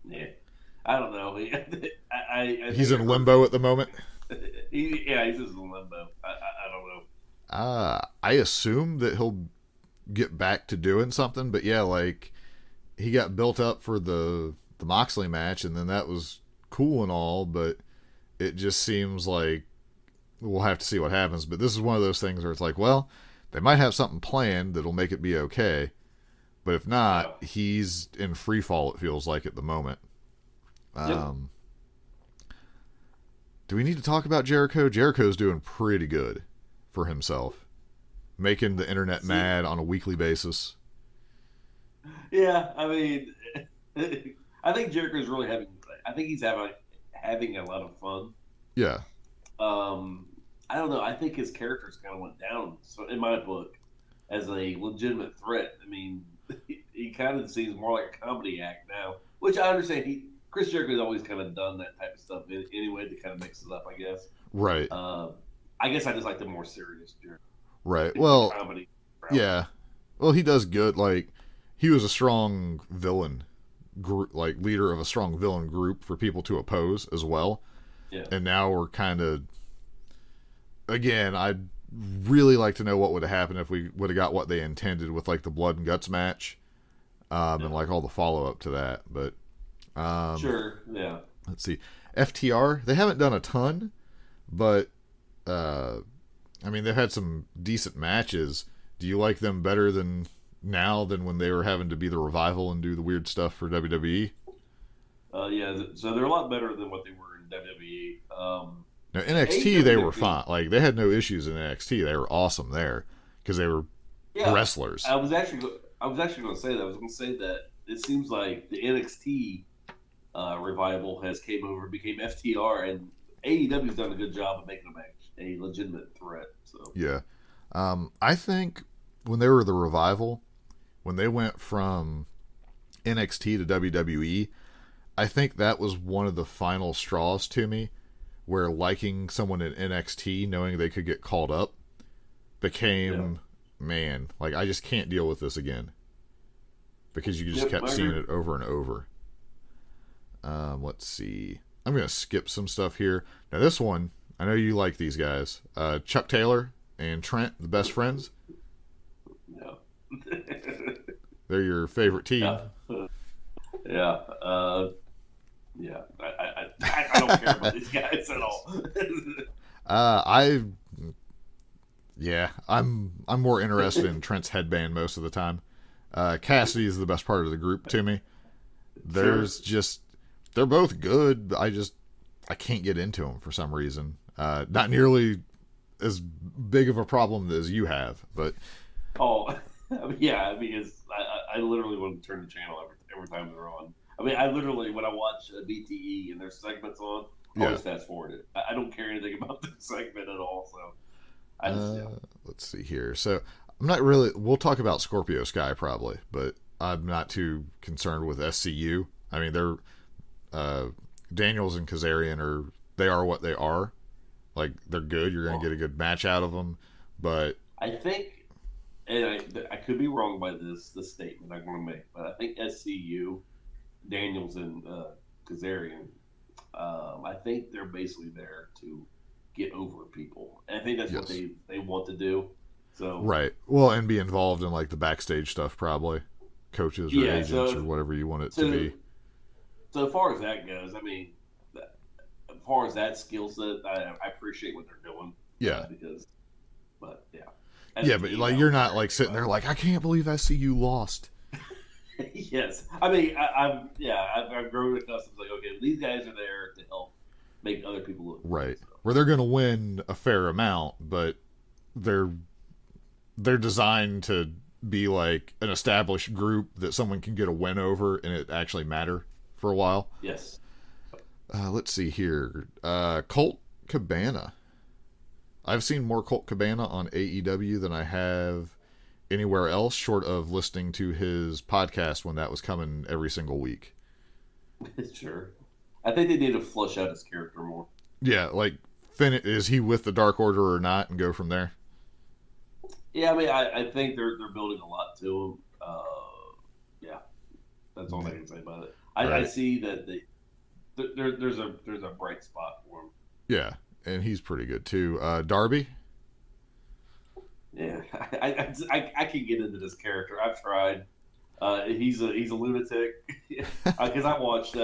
Yeah, I don't know. He's in limbo at the moment. He's just in limbo. I don't know. I assume that he'll get back to doing something, but yeah, he got built up for the Moxley match, and then that was cool and all, but it just seems like we'll have to see what happens. But this is one of those things where it's they might have something planned that'll make it be okay. But if not, he's in free fall, it feels like, at the moment. Yep. Do we need to talk about Jericho? Jericho's doing pretty good for himself, making the internet mad on a weekly basis. Yeah, I mean, I think Jericho's really he's having a lot of fun. Yeah. I don't know. I think his character's kind of went down, so in my book, as a legitimate threat. I mean, he kind of seems more like a comedy act now, which I understand. Chris Jericho's always kind of done that type of stuff anyway to kind of mix it up, I guess. Right. I guess I just like the more serious Jericho. Right. Well, comedy. Yeah. Well, he does good. He was a strong villain group, leader of a strong villain group for people to oppose as well. Yeah. And now we're kind of, again, I'd really like to know what would have happened if we would have got what they intended with the blood and guts match, and all the follow up to that. But sure, yeah. Let's see, FTR, they haven't done a ton, but I mean, they've had some decent matches. Do you like them better than when they were having to be the Revival and do the weird stuff for WWE? Yeah, so they're a lot better than what they were in WWE. Now, NXT, they were fine. They had no issues in NXT. They were awesome there because they were wrestlers. I was actually I was actually going to say that. I was going to say that it seems like the NXT revival has came over, became FTR, and AEW's done a good job of making them a legitimate threat. So Yeah. I think when they were the revival, when they went from NXT to WWE, I think that was one of the final straws to me where liking someone in NXT, knowing they could get called up, became, man, like I just can't deal with this again. Because you just kept seeing it over and over. Let's see. I'm going to skip some stuff here. Now this one, I know you like these guys. Chuck Taylor and Trent, the best friends. No. They're your favorite team. Yeah. Yeah. I don't care about these guys at all. I'm more interested in Trent's headband most of the time. Cassidy is the best part of the group to me. They're both good, but I can't get into them for some reason. Not nearly as big of a problem as you have, but I literally want to turn the channel every time they're on. I mean, I literally, when I watch BTE and their segments on, I always fast forward it. I don't care anything about the segment at all. So let's see here. So I'm not really. We'll talk about Scorpio Sky probably, but I'm not too concerned with SCU. I mean, they're Daniels and Kazarian they are what they are. Like they're good. You're going to get a good match out of them, but I think, and I could be wrong by this statement I'm going to make, but I think SCU, Daniels and Kazarian, I think they're basically there to get over people. And I think that's what they want to do. So right. Well, and be involved in like the backstage stuff, probably coaches or agents or whatever you want it to be. So as far as that goes, I mean, as far as that skill set, I appreciate what they're doing. Yeah. But like you're not like sitting there like I can't believe SCU lost. Yes, I mean I've grown accustomed to like, okay, these guys are there to help make other people look right. Good, so. Where they're going to win a fair amount, but they're designed to be like an established group that someone can get a win over and it actually matter for a while. Yes. Let's see here. Colt Cabana. I've seen more Colt Cabana on AEW than I have anywhere else, short of listening to his podcast when that was coming every single week. Sure. I think they need to flush out his character more. Yeah, like, is he with the Dark Order or not, and go from there? Yeah, I mean, I think they're building a lot to him. Yeah, that's all I can say about it. I see that there's a bright spot for him. Yeah, and he's pretty good too. Darby. Yeah, I can get into this character. I've tried. He's a lunatic because I watched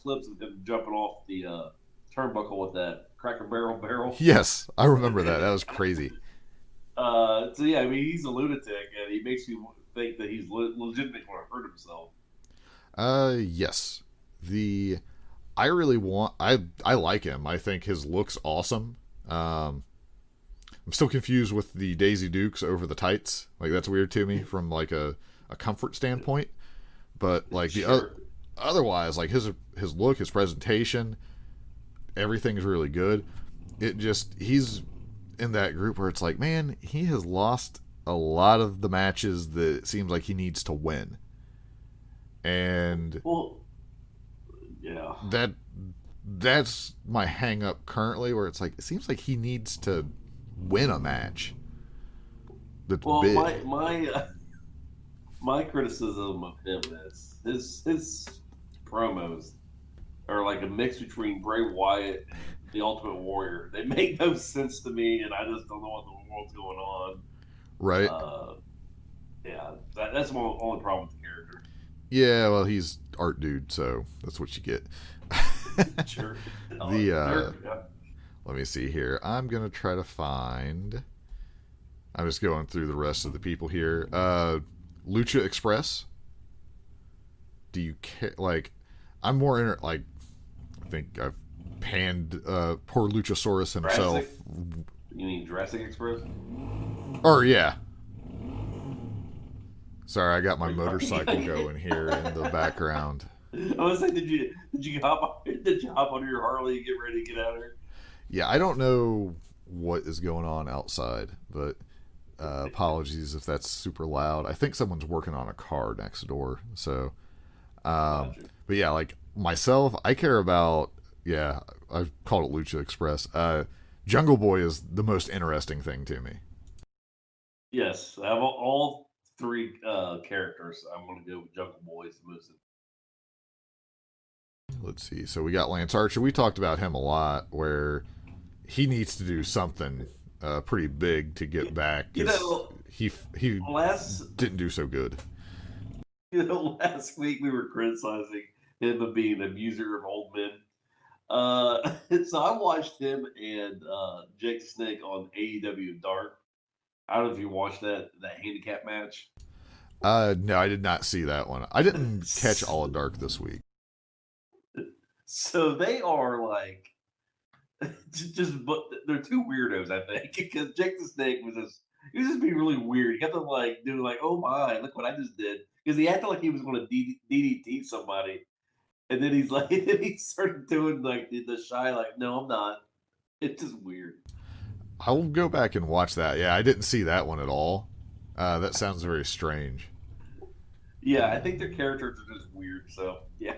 clips of him jumping off the turnbuckle with that Cracker Barrel. Yes, I remember that. That was crazy. So yeah, I mean he's a lunatic, and he makes me think that he's legitimately going to hurt himself. Yes. I like him. I think his look's awesome. I'm still confused with the Daisy Dukes over the tights. Like that's weird to me from like a comfort standpoint. But like otherwise, like his look, his presentation, everything's really good. He's in that group where it's like, man, he has lost a lot of the matches that it seems like he needs to win. And yeah, that's my hang up currently, where it's like it seems like he needs to win a match that's big. My criticism of him is his promos are like a mix between Bray Wyatt and the Ultimate Warrior. They make no sense to me, and I just don't know what the world's going on. Right. Yeah, that's my only problem with the character. Yeah, well, he's art dude, so that's what you get. Sure. Let me see here. I'm gonna try to find. I'm just going through the rest of the people here. Lucha Express. Do you care? Like, I'm more like. I think I've panned poor Luchasaurus himself. You mean Jurassic Express? Or yeah. Sorry, I got my motorcycle going here in the background. I was like, did you hop on your Harley and get ready to get out of here? Yeah, I don't know what is going on outside, but apologies if that's super loud. I think someone's working on a car next door. So, but yeah, like myself, I care about, I've called it Lucha Express. Jungle Boy is the most interesting thing to me. Yes, I have all three characters. I'm going to go with Jungle Boy as the most. Let's see. So we got Lance Archer. We talked about him a lot, where he needs to do something pretty big to get back. You know, he didn't do so good. You know, last week we were criticizing him of being an abuser of old men. So I watched him and Jake the Snake on AEW Dark. I don't know if you watched that handicap match. No, I did not see that one. I didn't catch all of Dark this week. So they are like but they're two weirdos, I think, because Jake the Snake was just being really weird. He kept them like doing like, oh my, look what I just did, because he acted like he was going to DDT somebody, and then he started doing like the shy like, no, I'm not. It's just weird. I'll go back and watch that. Yeah, I didn't see that one at all. That sounds very strange. Yeah, I think their characters are just weird. So yeah.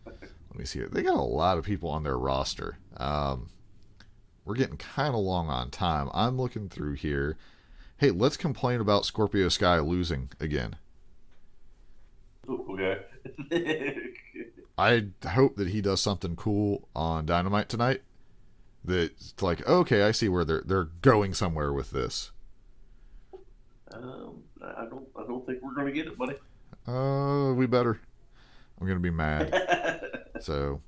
Let me see it. They got a lot of people on their roster. We're getting kind of long on time. I'm looking through here. Hey, let's complain about Scorpio Sky losing again. Okay. I hope that he does something cool on Dynamite tonight. That's like, okay, I see where they're going somewhere with this. I don't think we're gonna get it, buddy. We better. I'm gonna be mad. So,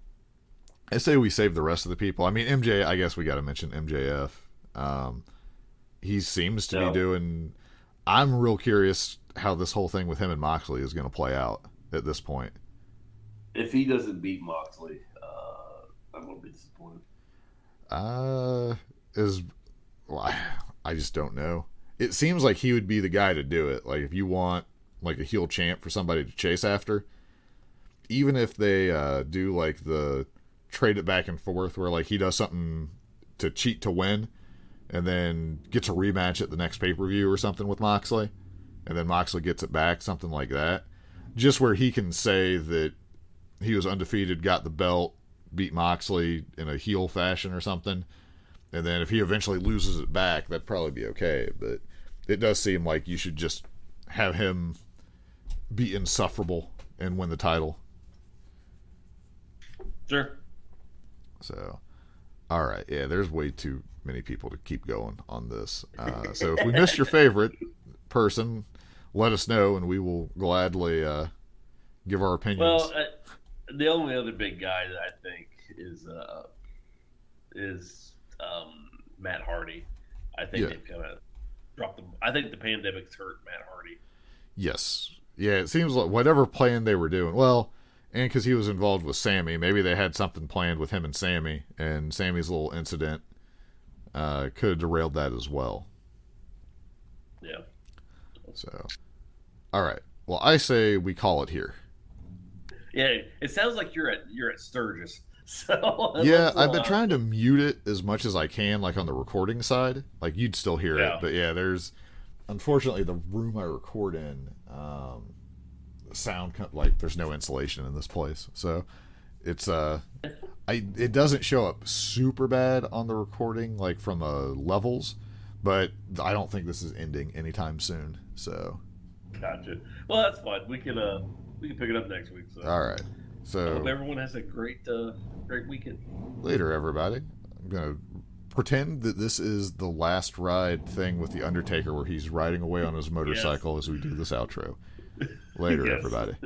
I say we save the rest of the people. I mean, MJ. I guess we got to mention MJF. He seems to be doing. I'm real curious how this whole thing with him and Moxley is going to play out at this point. If he doesn't beat Moxley, I'm going to be disappointed. I just don't know. It seems like he would be the guy to do it. Like if you want like a heel champ for somebody to chase after, even if they do like the trade it back and forth where like he does something to cheat to win and then gets a rematch at the next pay-per-view or something with Moxley, and then Moxley gets it back, something like that, just where he can say that he was undefeated, got the belt, beat Moxley in a heel fashion or something, and then if he eventually loses it back, that'd probably be okay. But it does seem like you should just have him be insufferable and win the title. Sure. So, all right. Yeah, there's way too many people to keep going on this. So if we missed your favorite person, let us know, and we will gladly give our opinions. Well, the only other big guy that I think is Matt Hardy. I think they've kind of dropped him. I think the pandemic's hurt Matt Hardy. Yes. Yeah, it seems like whatever plan they were doing. Well, and because he was involved with Sammy, maybe they had something planned with him and Sammy's little incident could have derailed that as well. Yeah. So, all right. Well, I say we call it here. Yeah, it sounds like you're at Sturgis. So yeah, I've been trying to mute it as much as I can, like on the recording side. Like you'd still hear it, but yeah, there's unfortunately the room I record in. Sound like there's no insulation in this place, so it's it doesn't show up super bad on the recording, like from levels, but I don't think this is ending anytime soon. So gotcha. Well, that's fine. We can pick it up next week. So. All right. So I hope everyone has a great weekend. Later, everybody. I'm gonna pretend that this is the last ride thing with the Undertaker, where he's riding away on his motorcycle as we do this outro. Later, everybody.